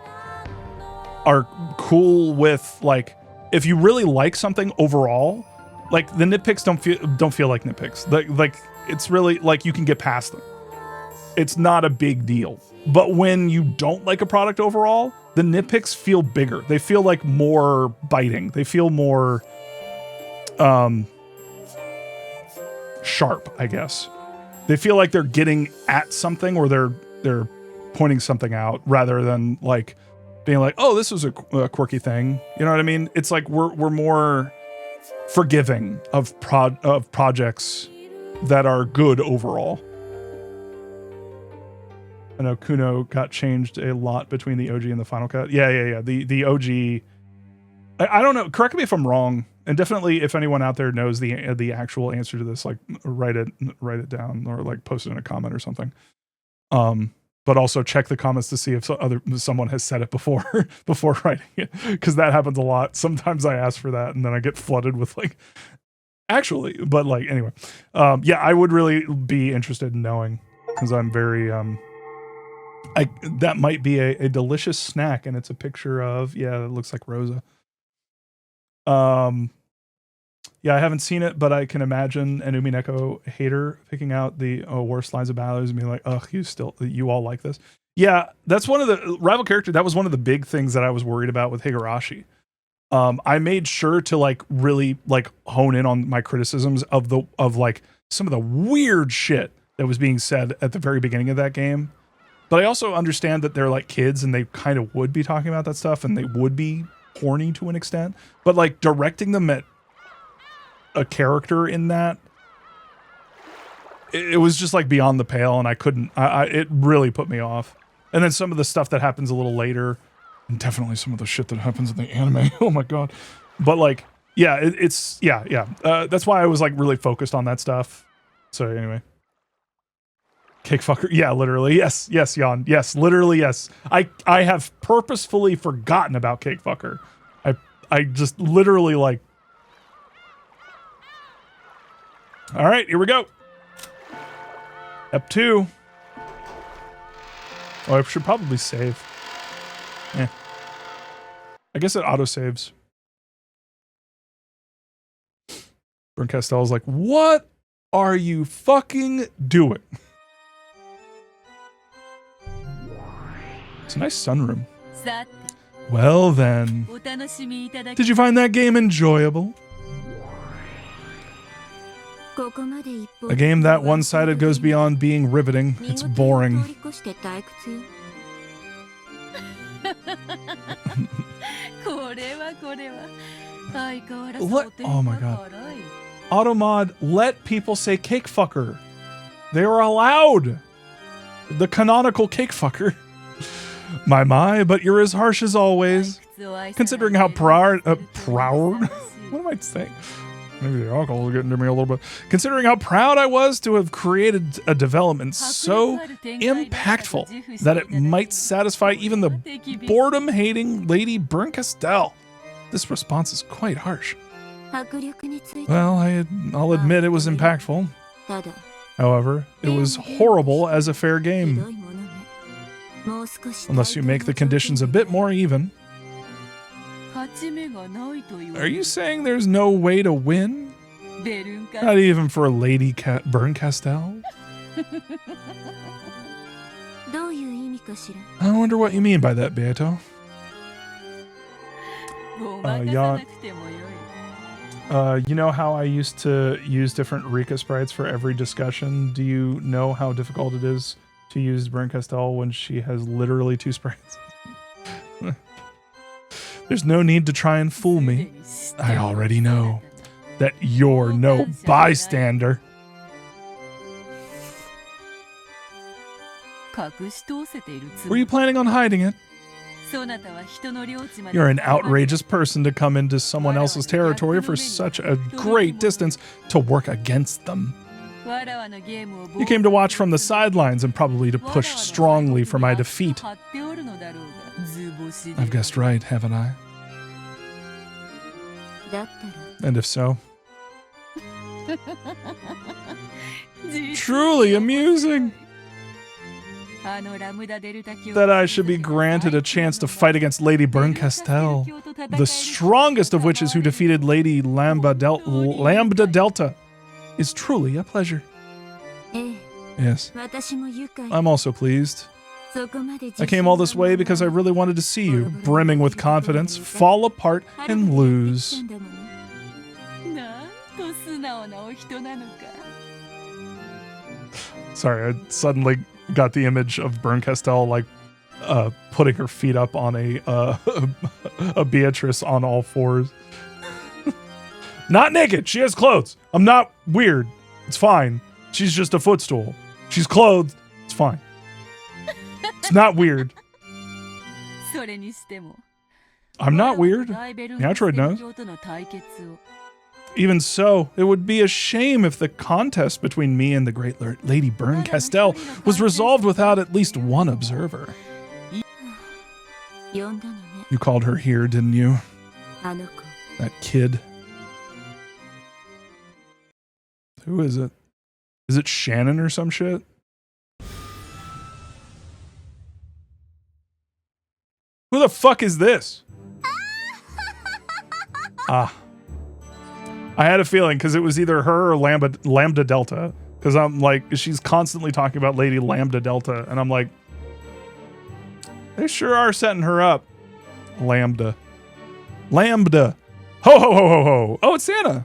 are cool with, like, if you really like something overall, like, the nitpicks don't feel like nitpicks. Like it's really like you can get past them. It's not a big deal. But when you don't like a product overall, the nitpicks feel bigger. They feel like more biting. They feel more sharp, I guess. They feel like they're getting at something, or they're pointing something out, rather than like being like, oh, this was a quirky thing. You know what I mean? It's like we're more forgiving of projects that are good overall. I know Kuno got changed a lot between the OG and the Final Cut. Yeah. The OG, I don't know. Correct me if I'm wrong, and definitely if anyone out there knows the actual answer to this, like write it down, or like post it in a comment or something. But also check the comments to see if someone has said it before writing it, because that happens a lot. Sometimes I ask for that, and then I get flooded with like, actually. But like, anyway, yeah, I would really be interested in knowing, because I'm very that might be a delicious snack, and it's a picture of, yeah, it looks like Rosa. Yeah, I haven't seen it, but I can imagine an Umineko hater picking out the worst lines of battles and being like, ugh, you all like this. Yeah, that's one of the rival character. That was one of the big things that I was worried about with Higurashi. I made sure to like really like hone in on my criticisms of like some of the weird shit that was being said at the very beginning of that game. But I also understand that they're like kids, and they kind of would be talking about that stuff, and they would be horny to an extent. But like directing them at a character in that, it was just like beyond the pale, and I couldn't. It really put me off. And then some of the stuff that happens a little later, and definitely some of the shit that happens in the anime. Oh my god! But like, yeah, it's yeah. That's why I was like really focused on that stuff. So anyway. Cake fucker. Yeah, literally. Yes, Jan. Yes, literally, yes. I have purposefully forgotten about cake fucker. I just literally like. All right, here we go. Ep 2. Oh, I should probably save. I guess it auto saves. Burn Castell's like, what are you fucking doing? It's a nice sunroom. Well then, did you find that game enjoyable? A game that one-sided goes beyond being riveting. It's boring. Oh my god. Automod, let people say cake fucker. They are allowed. The canonical cake fucker. My, but you're as harsh as always. Considering how proud... What am I saying? Maybe the alcohol is getting to me a little bit. Considering how proud I was to have created a development so impactful that it might satisfy even the boredom-hating Lady Berncastel. This response is quite harsh. Well, I'll admit it was impactful. However, it was horrible as a fair game. Unless you make the conditions a bit more even. Are you saying there's no way to win? Not even for Lady Berncastel? I wonder what you mean by that, Beato. You know how I used to use different Rika sprites for every discussion? Do you know how difficult it is to use Berncastel when she has literally 2 sprites? There's no need to try and fool me. I already know that you're no bystander. Were you planning on hiding it? You're an outrageous person to come into someone else's territory for such a great distance to work against them. You came to watch from the sidelines and probably to push strongly for my defeat. I've guessed right, haven't I? And if so? Truly amusing that I should be granted a chance to fight against Lady Berncastel, the strongest of witches who defeated Lady Lambda Delta, is truly a pleasure. Yes, I'm also pleased. I came all this way because I really wanted to see you, brimming with confidence, fall apart and lose. Sorry, I suddenly got the image of Berncastel like putting her feet up on a Beatrice on all fours. Not naked. She has clothes. I'm not weird. It's fine. She's just a footstool. She's clothed. It's fine. It's not weird. I'm not weird. The Atroid knows. Even so, it would be a shame if the contest between me and the great Lady Berncastel was resolved without at least one observer. You called her here, didn't you? That kid. Who is it? Is it Shannon or some shit? Who the fuck is this? Ah. I had a feeling because it was either her or Lambda Delta. Because I'm like, she's constantly talking about Lady Lambda Delta. And I'm like, they sure are setting her up. Lambda. Lambda. Ho, ho, ho, ho, ho. Oh, it's Santa.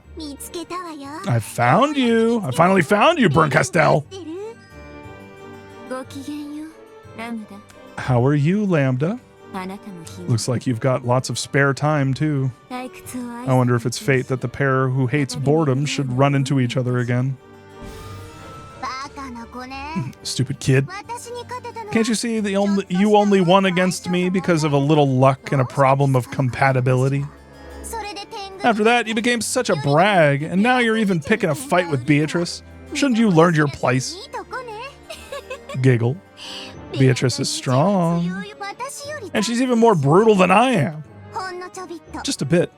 I found you. I finally found you, Berncastel. How are you, Lambda? Looks like you've got lots of spare time, too. I wonder if it's fate that the pair who hates boredom should run into each other again. Stupid kid. Can't you see you only won against me because of a little luck and a problem of compatibility? After that, you became such a brag, and now you're even picking a fight with Beatrice. Shouldn't you learn your place? Giggle. Beatrice is strong. And she's even more brutal than I am. Just a bit.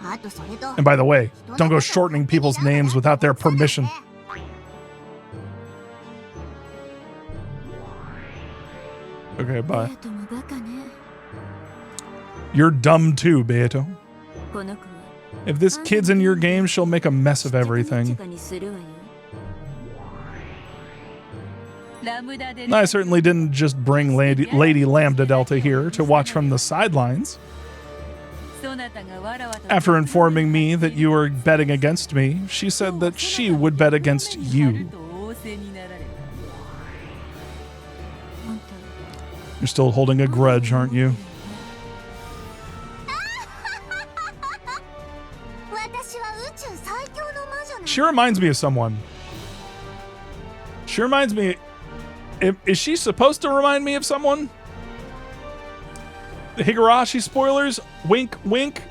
And by the way, don't go shortening people's names without their permission. Okay, bye. You're dumb too, Beato. If this kid's in your game, she'll make a mess of everything. I certainly didn't just bring Lady Lambda Delta here to watch from the sidelines. After informing me that you were betting against me, she said that she would bet against you. You're still holding a grudge, aren't you? She reminds me of someone. She reminds me... Is she supposed to remind me of someone? The Higurashi spoilers? Wink, wink.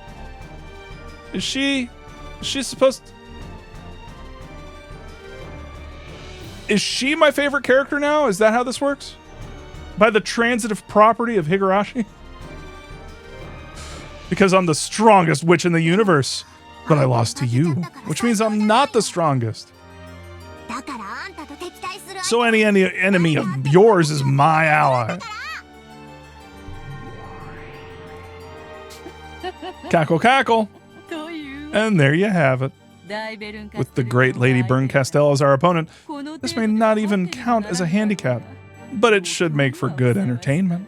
Is she supposed... Is she my favorite character now? Is that how this works? By the transitive property of Higurashi? Because I'm the strongest witch in the universe. But I lost to you, which means I'm not the strongest. So any enemy of yours is my ally. Cackle, cackle. And there you have it. With the great Lady Berncastel as our opponent, this may not even count as a handicap, but it should make for good entertainment.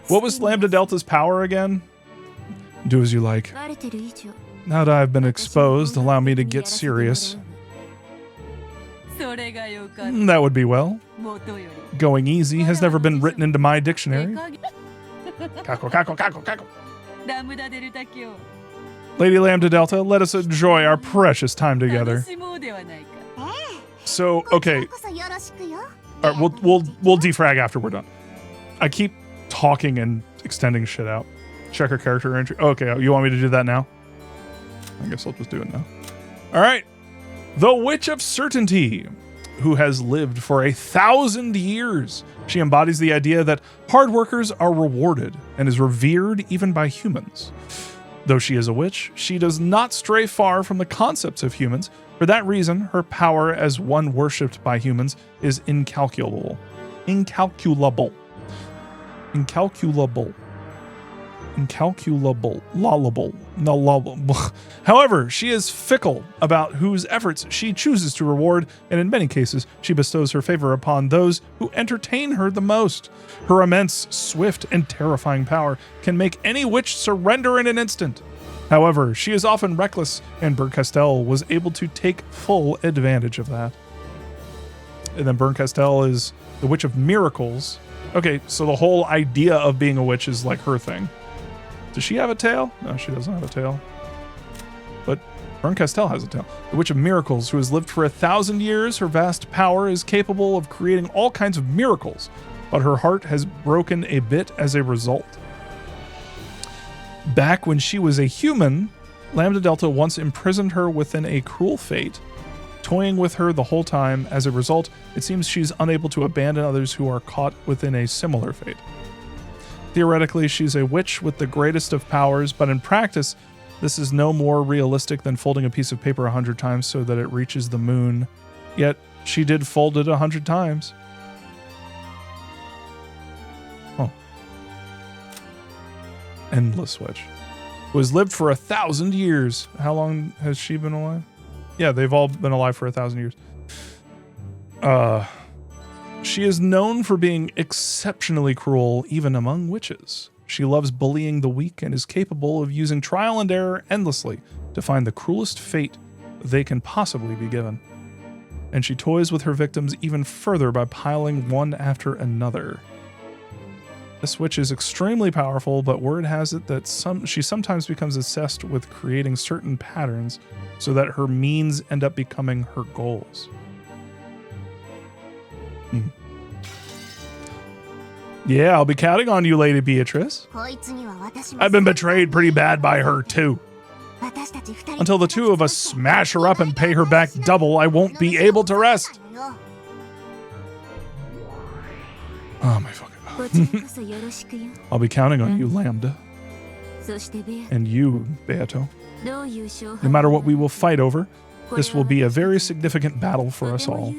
What was Lambda Delta's power again? Do as you like. Now that I've been exposed, allow me to get serious. That would be well. Going easy has never been written into my dictionary. Cackle, cackle, cackle, cackle. Lady Lambda Delta, let us enjoy our precious time together. So, okay. All right, we'll defrag after we're done. I keep talking and extending shit out. Check her character entry. Okay, you want me to do that now? I guess I'll just do it now. All right. The Witch of Certainty, who has lived for 1,000 years. She embodies the idea that hard workers are rewarded and is revered even by humans. Though she is a witch, she does not stray far from the concepts of humans. For that reason, her power as one worshipped by humans is incalculable. Incalculable. However, she is fickle about whose efforts she chooses to reward, and in many cases, she bestows her favor upon those who entertain her the most. Her immense, swift, and terrifying power can make any witch surrender in an instant. However, she is often reckless, and Berncastel was able to take full advantage of that. And then Berncastel is the Witch of Miracles. Okay, so the whole idea of being a witch is like her thing. Does she have a tail? No, she doesn't have a tail. But Berncastel has a tail. The Witch of Miracles, who has lived for 1,000 years, her vast power is capable of creating all kinds of miracles, but her heart has broken a bit as a result. Back when she was a human, Lambda Delta once imprisoned her within a cruel fate, toying with her the whole time. As a result, it seems she's unable to abandon others who are caught within a similar fate. Theoretically, she's a witch with the greatest of powers, but in practice, this is no more realistic than folding a piece of paper 100 times so that it reaches the moon. Yet, she did fold it 100 times. Oh. Endless witch. Who has lived for 1,000 years. How long has she been alive? Yeah, they've all been alive for 1,000 years. She is known for being exceptionally cruel, even among witches. She loves bullying the weak and is capable of using trial and error endlessly to find the cruelest fate they can possibly be given. And she toys with her victims even further by piling one after another. This witch is extremely powerful, but word has it that she sometimes becomes obsessed with creating certain patterns so that her means end up becoming her goals. Yeah, I'll be counting on you, Lady Beatrice. I've been betrayed pretty bad by her, too. Until the two of us smash her up and pay her back double, I won't be able to rest. Oh, my fucking God. I'll be counting on you, Lambda. And you, Beato. No matter what we will fight over, this will be a very significant battle for us all.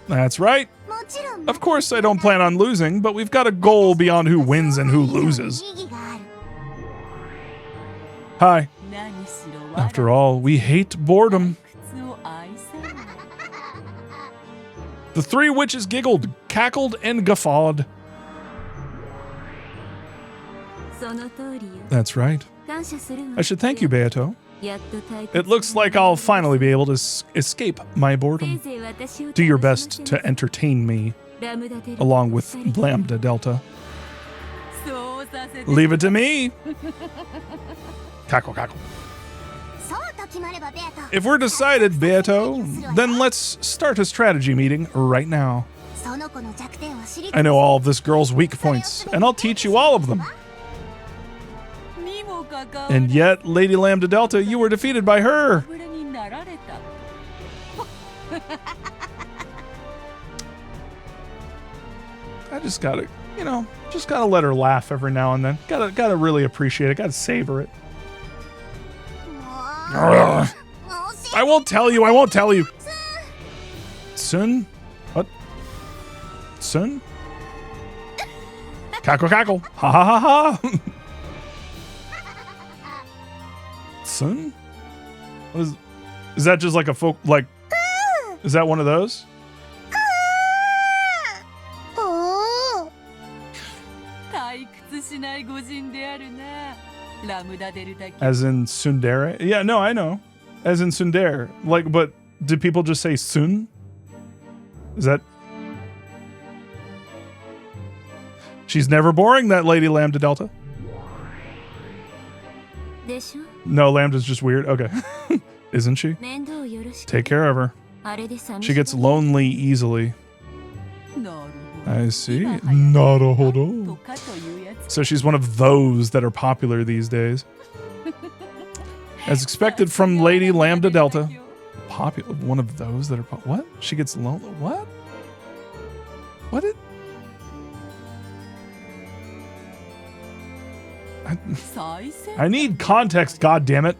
That's right. Of course, I don't plan on losing, but we've got a goal beyond who wins and who loses. Hi. After all, we hate boredom. The three witches giggled, cackled, and guffawed. That's right. I should thank you, Beato. It looks like I'll finally be able to escape my boredom. Do your best to entertain me, along with Lambda Delta. Leave it to me. Cackle, cackle. If we're decided, Beato, then let's start a strategy meeting right now. I know all of this girl's weak points, and I'll teach you all of them. And yet, Lady Lambda Delta, you were defeated by her. I just gotta, just gotta let her laugh every now and then. Gotta really appreciate it. Gotta savor it. I won't tell you. Sun? What? Sun? Cackle, cackle. Ha ha ha ha. Sun? What is that just like a folk, is that one of those? As in tsundere? Yeah, no, I know. As in tsundere. But did people just say sun? Is that... She's never boring, that Lady Lambda Delta. No, Lambda's just weird. Okay. Isn't she? Take care of her. She gets lonely easily. I see. Naruhodo. So she's one of those that are popular these days. As expected from Lady Lambda Delta. Popular. One of those that are... What? She gets lonely? What? What did... I need context, goddammit.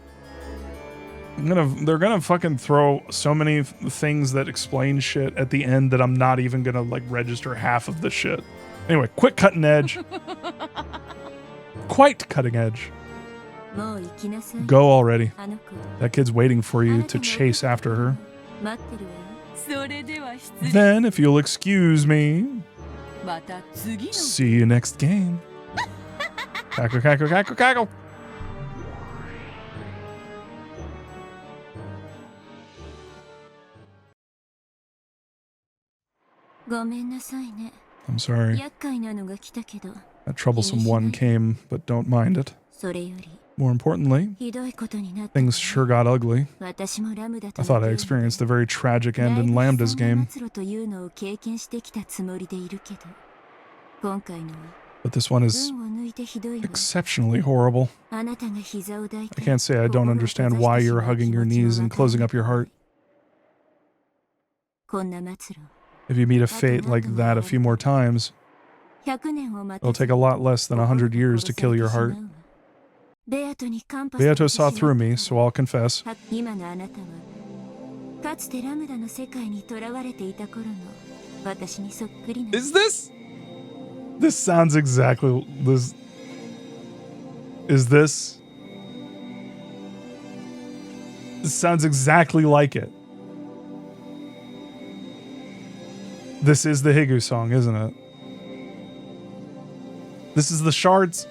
They're gonna fucking throw so many things that explain shit at the end that I'm not even gonna like register half of the shit. Anyway, quick cutting edge. Quite cutting edge. Go already. That kid's waiting for you to chase after her. Then, if you'll excuse me, see you next game. Cackle, cackle, cackle, cackle. I'm sorry. That troublesome one came, but don't mind it. More importantly, things sure got ugly. I thought I experienced a very tragic end in Lambda's game. But this one is exceptionally horrible. I can't say I don't understand why you're hugging your knees and closing up your heart. If you meet a fate like that a few more times, it'll take a lot less than 100 years to kill your heart. Beato saw through me, so I'll confess. Is this? This sounds exactly this. Is this? This sounds exactly like it. This is the Higu song, isn't it? This is the shards.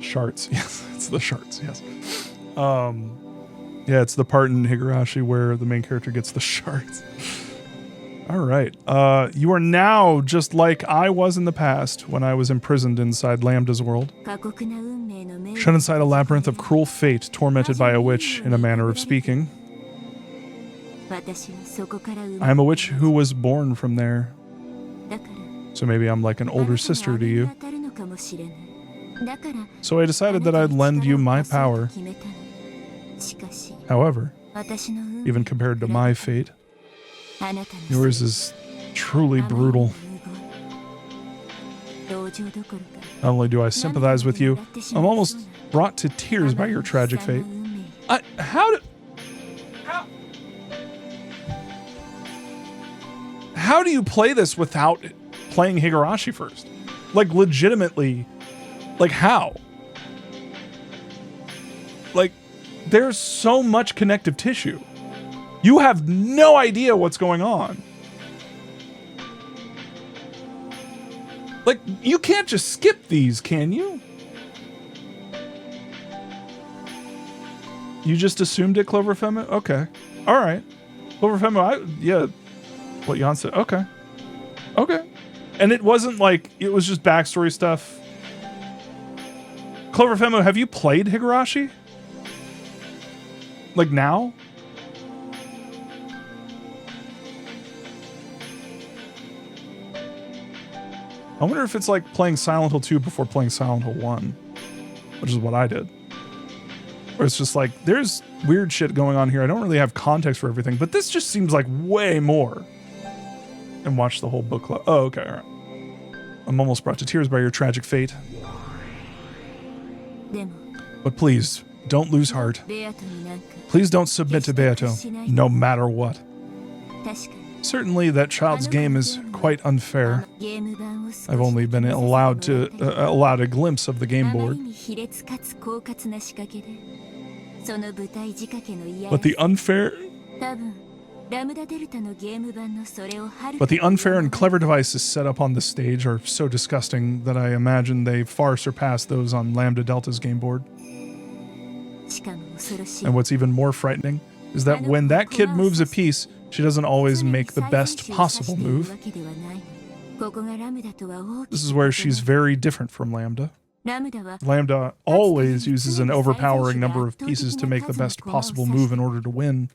Shards, yes, it's the shards, yes. Yeah, it's the part in Higurashi where the main character gets the shards. All right. You are now just like I was in the past when I was imprisoned inside Lambda's world. Shut inside a labyrinth of cruel fate, tormented by a witch, in a manner of speaking. I am a witch who was born from there. So maybe I'm like an older sister to you. So I decided that I'd lend you my power. However, even compared to my fate, yours is truly brutal. Not only do I sympathize with you, I'm almost brought to tears by your tragic fate. How do you play this without playing Higurashi first? Like, legitimately, like, how? Like, there's so much connective tissue. You have no idea what's going on. Like, you can't just skip these, can you? You just assumed it, Cloverfemo? Okay. All right. Cloverfemo, yeah. What Jan said. Okay. Okay. And it wasn't like, it was just backstory stuff. Cloverfemo, have you played Higurashi? Like now? I wonder if it's like playing Silent Hill 2 before playing Silent Hill 1, which is what I did. Or it's just like, there's weird shit going on here. I don't really have context for everything, but this just seems like way more. And watch the whole book club. Oh, okay, all right. I'm almost brought to tears by your tragic fate. But please, don't lose heart. Please don't submit to Beato, no matter what. Certainly, that child's game is quite unfair. I've only been allowed a glimpse of the game board. But the unfair and clever devices set up on this stage are so disgusting that I imagine they far surpass those on Lambda Delta's game board. And what's even more frightening is that when that kid moves a piece, she doesn't always make the best possible move. This is where she's very different from Lambda. Lambda always uses an overpowering number of pieces to make the best possible move in order to win.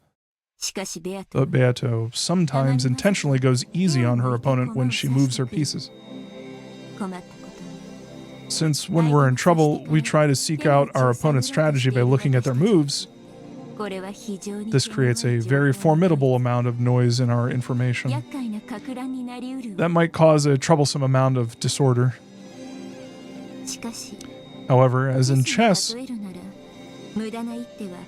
But Beato sometimes intentionally goes easy on her opponent when she moves her pieces. Since when we're in trouble, we try to seek out our opponent's strategy by looking at their moves. This creates a very formidable amount of noise in our information. That might cause a troublesome amount of disorder. However, as in chess,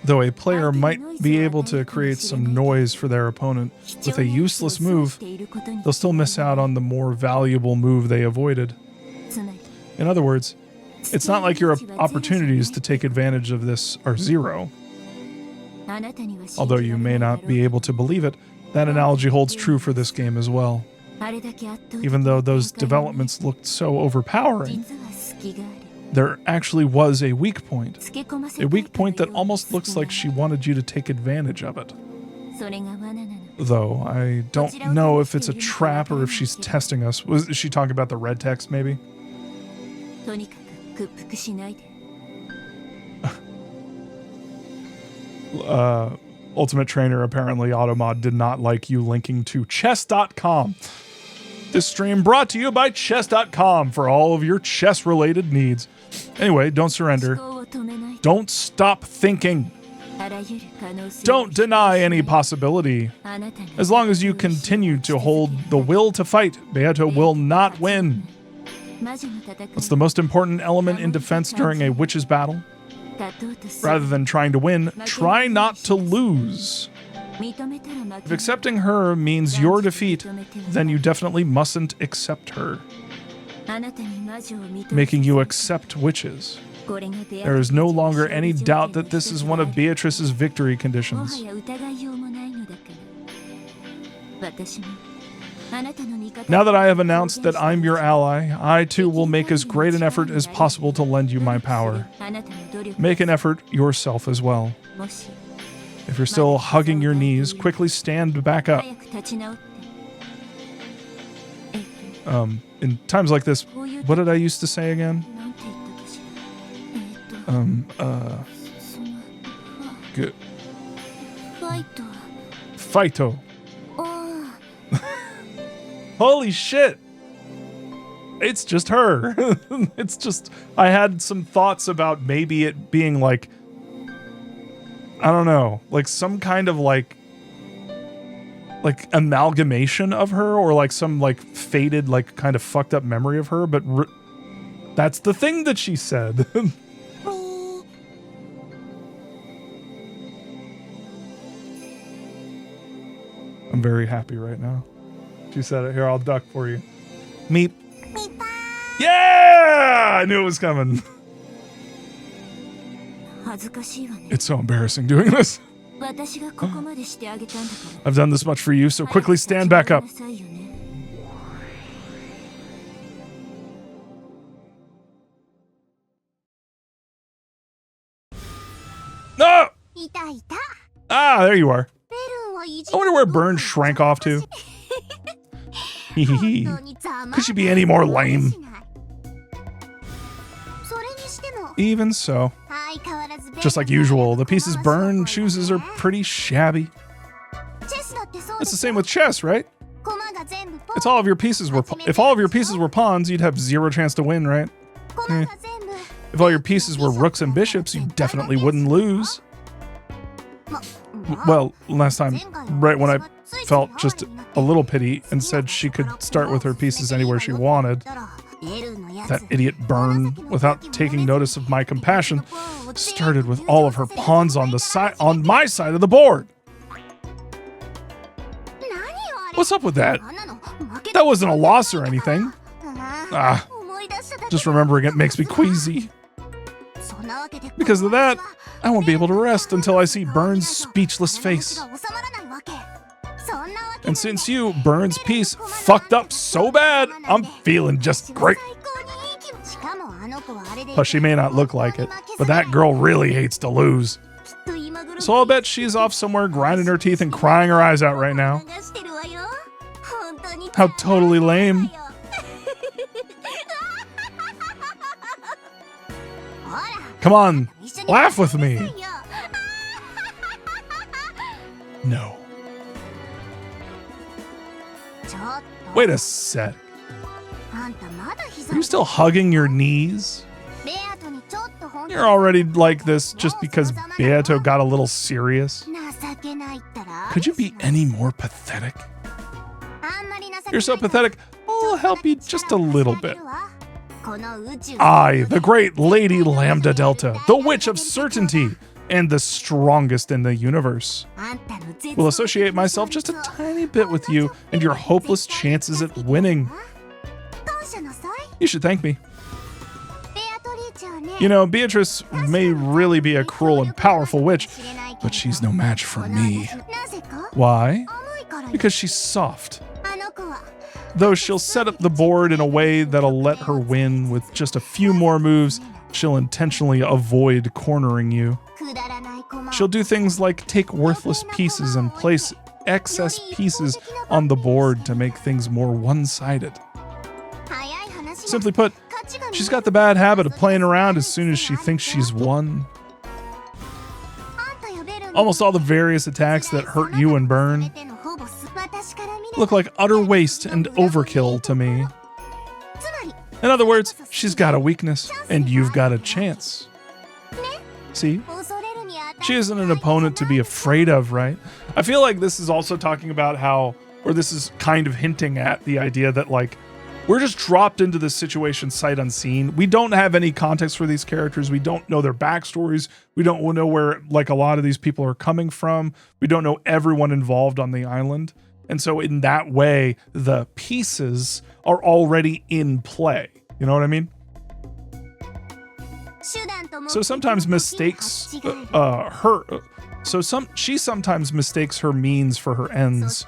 though a player might be able to create some noise for their opponent with a useless move, they'll still miss out on the more valuable move they avoided. In other words, it's not like your opportunities to take advantage of this are zero. Although you may not be able to believe it, that analogy holds true for this game as well. Even though those developments looked so overpowering, there actually was a weak point. A weak point that almost looks like she wanted you to take advantage of it. Though, I don't know if it's a trap or if she's testing us. Was she talking about the red text, maybe? Ultimate Trainer, apparently Automod did not like you linking to chess.com. This stream brought to you by chess.com for all of your chess-related needs. Anyway, don't surrender. Don't stop thinking. Don't deny any possibility. As long as you continue to hold the will to fight, Beato will not win. What's the most important element in defense during a witch's battle? Rather than trying to win, try not to lose. If accepting her means your defeat, then you definitely mustn't accept her, making you accept witches. There is no longer any doubt that this is one of Beatrice's victory conditions. Now that I have announced that I'm your ally, I too will make as great an effort as possible to lend you my power. Make an effort yourself as well. If you're still hugging your knees, quickly stand back up. In times like this, what did I used to say again? Good. Fighto. Holy shit! It's just her. It's just, I had some thoughts about maybe it being like, I don't know, like some kind of like amalgamation of her, or like some like faded, like kind of fucked up memory of her, but that's the thing that she said. I'm very happy right now. She said it. Here, I'll duck for you. Meep. Yeah! I knew it was coming. It's so embarrassing doing this. I've done this much for you, so quickly stand back up. No! Ah, there you are. I wonder where Burn shrank off to. Could she be any more lame? Even so, just like usual, the pieces Burn chooses are pretty shabby. It's the same with chess, right? It's all of your pieces were. If all of your pieces were pawns, you'd have zero chance to win, right? If all your pieces were rooks and bishops, you definitely wouldn't lose. Well, last time, right when I felt just a little pity and said she could start with her pieces anywhere she wanted, that idiot Burn, without taking notice of my compassion, started with all of her pawns on my side of the board. What's up with that? That wasn't a loss or anything. Just remembering it makes me queasy. Because of that, I won't be able to rest until I see Burn's speechless face. And since Burn's piece, fucked up so bad, I'm feeling just great. Plus, she may not look like it, but that girl really hates to lose. So I'll bet she's off somewhere grinding her teeth and crying her eyes out right now. How totally lame. Come on, laugh with me. No. Wait a sec. Are you still hugging your knees? You're already like this just because Beato got a little serious? Could you be any more pathetic? You're so pathetic, I'll help you just a little bit. I, the great Lady Lambda Delta, the Witch of Certainty, and the strongest in the universe, will associate myself just a tiny bit with you and your hopeless chances at winning. You should thank me. You know, Beatrice may really be a cruel and powerful witch, but she's no match for me. Why? Because she's soft. Though she'll set up the board in a way that'll let her win with just a few more moves, she'll intentionally avoid cornering you. She'll do things like take worthless pieces and place excess pieces on the board to make things more one-sided. Simply put, she's got the bad habit of playing around as soon as she thinks she's won. Almost all the various attacks that hurt you and burn look like utter waste and overkill to me. In other words, she's got a weakness, and you've got a chance. See? She isn't an opponent to be afraid of, right? I feel like this is also talking about how, or this is kind of hinting at the idea that, like, we're just dropped into this situation sight unseen. We don't have any context for these characters. We don't know their backstories. We don't know where, like, a lot of these people are coming from. We don't know everyone involved on the island. And so in that way, the pieces are already in play. You know what I mean? So sometimes mistakes she sometimes mistakes her means for her ends,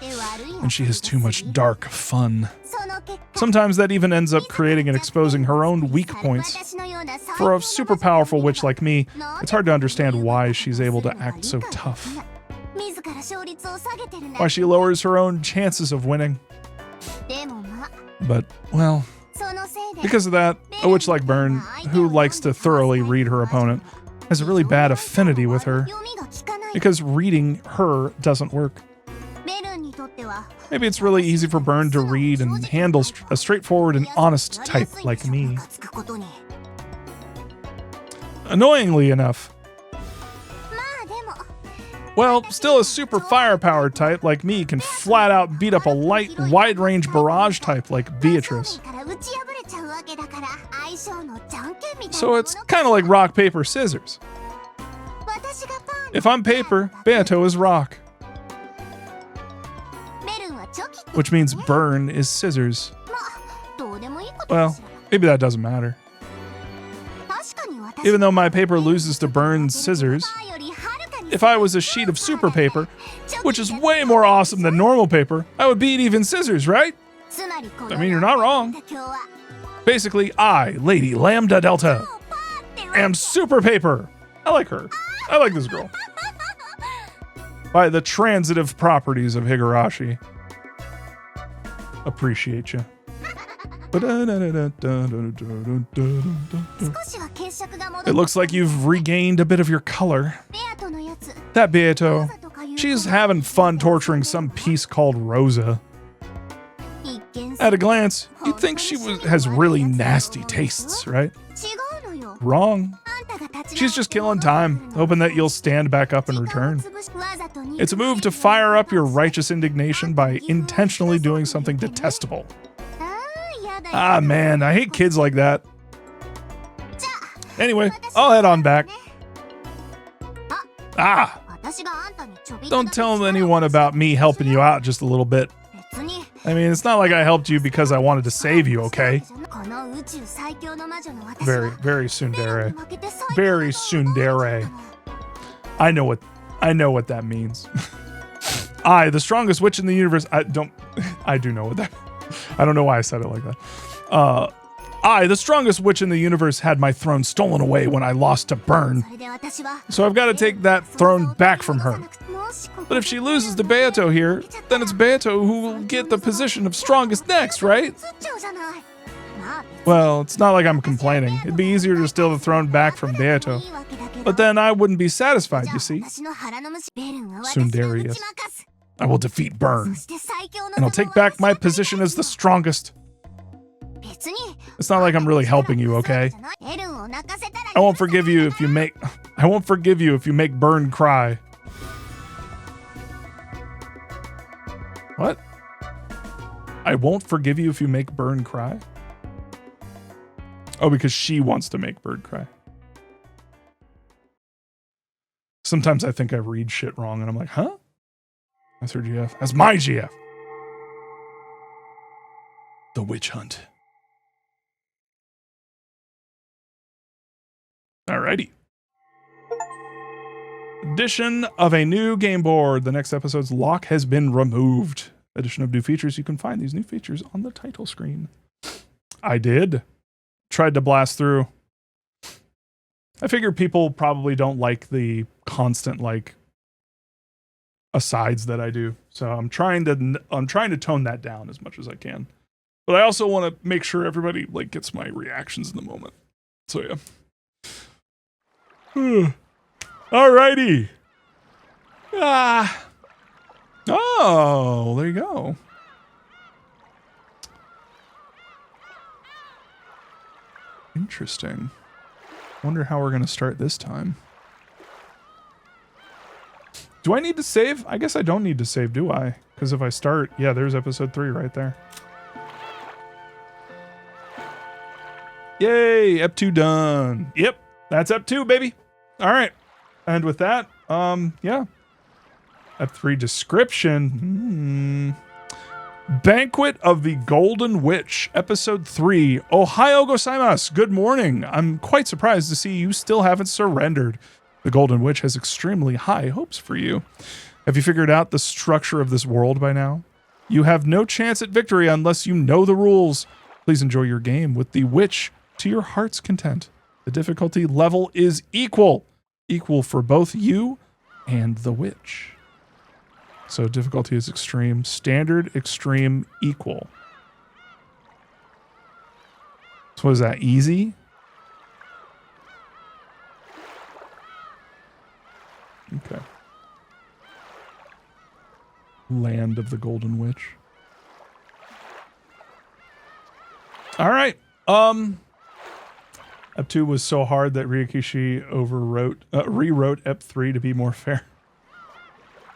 and she has too much dark fun. Sometimes that even ends up creating and exposing her own weak points. For a super powerful witch like me, it's hard to understand why she's able to act so tough. Why she lowers her own chances of winning. But, well, because of that, a witch like Byrne, who likes to thoroughly read her opponent, has a really bad affinity with her, because reading her doesn't work. Maybe it's really easy for Byrne to read and handle a straightforward and honest type like me. Annoyingly enough, well, still a super firepower type like me can flat out beat up a light, wide-range barrage type like Beatrice. So it's kind of like rock, paper, scissors. If I'm paper, Beato is rock. Which means Byrne is scissors. Well, maybe that doesn't matter. Even though my paper loses to Byrne's scissors, if I was a sheet of super paper, which is way more awesome than normal paper, I would beat even scissors, right? I mean, you're not wrong. Basically, I, Lady Lambda Delta, am super paper. I like her. I like this girl. By the transitive properties of Higurashi. Appreciate you. It looks like you've regained a bit of your color. That Beato, she's having fun torturing some piece called Rosa. At a glance, you'd think she has really nasty tastes, right? Wrong. She's just killing time, hoping that you'll stand back up and return. It's a move to fire up your righteous indignation by intentionally doing something detestable. Ah, man, I hate kids like that. Anyway, I'll head on back. Ah! Don't tell anyone about me helping you out just a little bit. I mean, it's not like I helped you because I wanted to save you, okay? Very, very tsundere. Very tsundere. I know what that means. I, the strongest witch in the universe. I do know what that. I don't know why I said it like that. I, the strongest witch in the universe, had my throne stolen away when I lost to Byrne. So I've got to take that throne back from her. But if she loses to Beato here, then it's Beato who will get the position of strongest next, right? Well, it's not like I'm complaining. It'd be easier to steal the throne back from Beato. But then I wouldn't be satisfied, you see. Tsundere, yes. I will defeat Burn, and I'll take back my position as the strongest. It's not like I'm really helping you, okay? I won't forgive you if you make Burn cry. What? I won't forgive you if you make Burn cry? Oh, because she wants to make Bird cry. Sometimes I think I read shit wrong and I'm like, huh? That's her GF. That's my GF. The Witch Hunt. Alrighty. Addition of a new game board. The next episode's lock has been removed. Addition of new features. You can find these new features on the title screen. I did. Tried to blast through. I figure people probably don't like the constant like asides that I do. So I'm trying to tone that down as much as I can. But I also want to make sure everybody like gets my reactions in the moment. So yeah. Alrighty. Oh, there you go. Interesting. Wonder how we're going to start this time. Do I need to save? I guess I don't need to save, do I? Because if I start, yeah, there's episode 3 right there. Yay, Ep 2 done. Yep, that's Ep 2, baby. All right. And with that, yeah. Ep 3 description. Banquet of the Golden Witch, Episode 3. Ohayo gozaimasu. Good morning. I'm quite surprised to see you still haven't surrendered. The Golden Witch has extremely high hopes for you. Have you figured out the structure of this world by now? You have no chance at victory unless you know the rules. Please enjoy your game with the witch to your heart's content. The difficulty level is equal. Equal for both you and the witch. So difficulty is extreme, standard, extreme, equal. So is that easy? Okay. Land of the Golden Witch. All right. Ep 2 was so hard that Ryokishi rewrote Ep 3 to be more fair.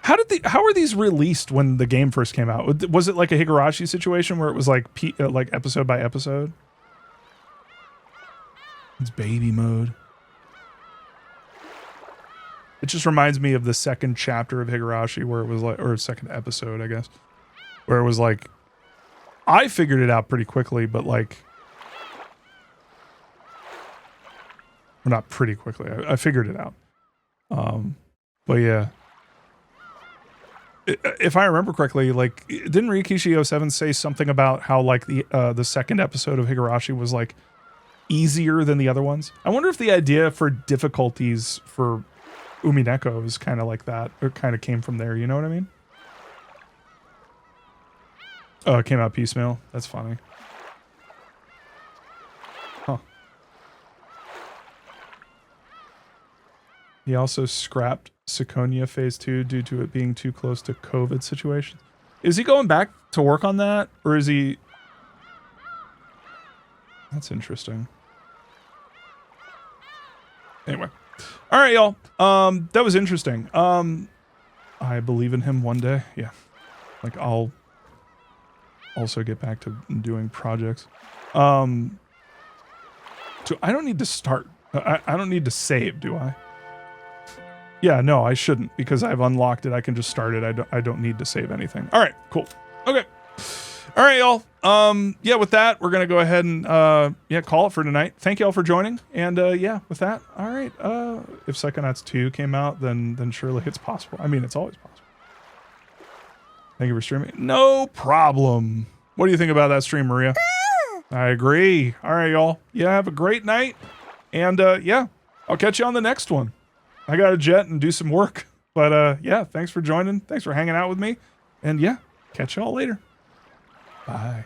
How were these released when the game first came out? Was it like a Higurashi situation where it was like episode by episode? It's baby mode. It just reminds me of the second chapter of Higurashi where it was like, or second episode, I guess, where it was like, I figured it out pretty quickly, but like, well, not pretty quickly. I figured it out. But yeah. If I remember correctly, like, didn't Rikishi 07 say something about how like the second episode of Higurashi was like easier than the other ones? I wonder if the idea for difficulties for Umineko is kind of like that, or kind of came from there. You know what I mean? Oh, it came out piecemeal. That's funny. Huh. He also scrapped Seconia Phase 2 due to it being too close to COVID situation. Is he going back to work on that? Or is he... That's interesting. Anyway. All right, y'all. That was interesting. I believe in him one day. Yeah. Like, I'll also get back to doing projects. So I don't need to start. I don't need to save, do I? Yeah, no, I shouldn't, because I've unlocked it. I can just start it. I don't need to save anything. All right, cool. Okay. All right, y'all. Yeah, with that, we're going to go ahead and call it for tonight. Thank y'all for joining. And yeah, with that, all right. If Psychonauts 2 came out, then surely it's possible. I mean, it's always possible. Thank you for streaming. No problem. What do you think about that stream, Maria? I agree. All right, y'all. Yeah, have a great night. And yeah, I'll catch you on the next one. I got to jet and do some work. But yeah, thanks for joining. Thanks for hanging out with me. And yeah, catch y'all later. Bye.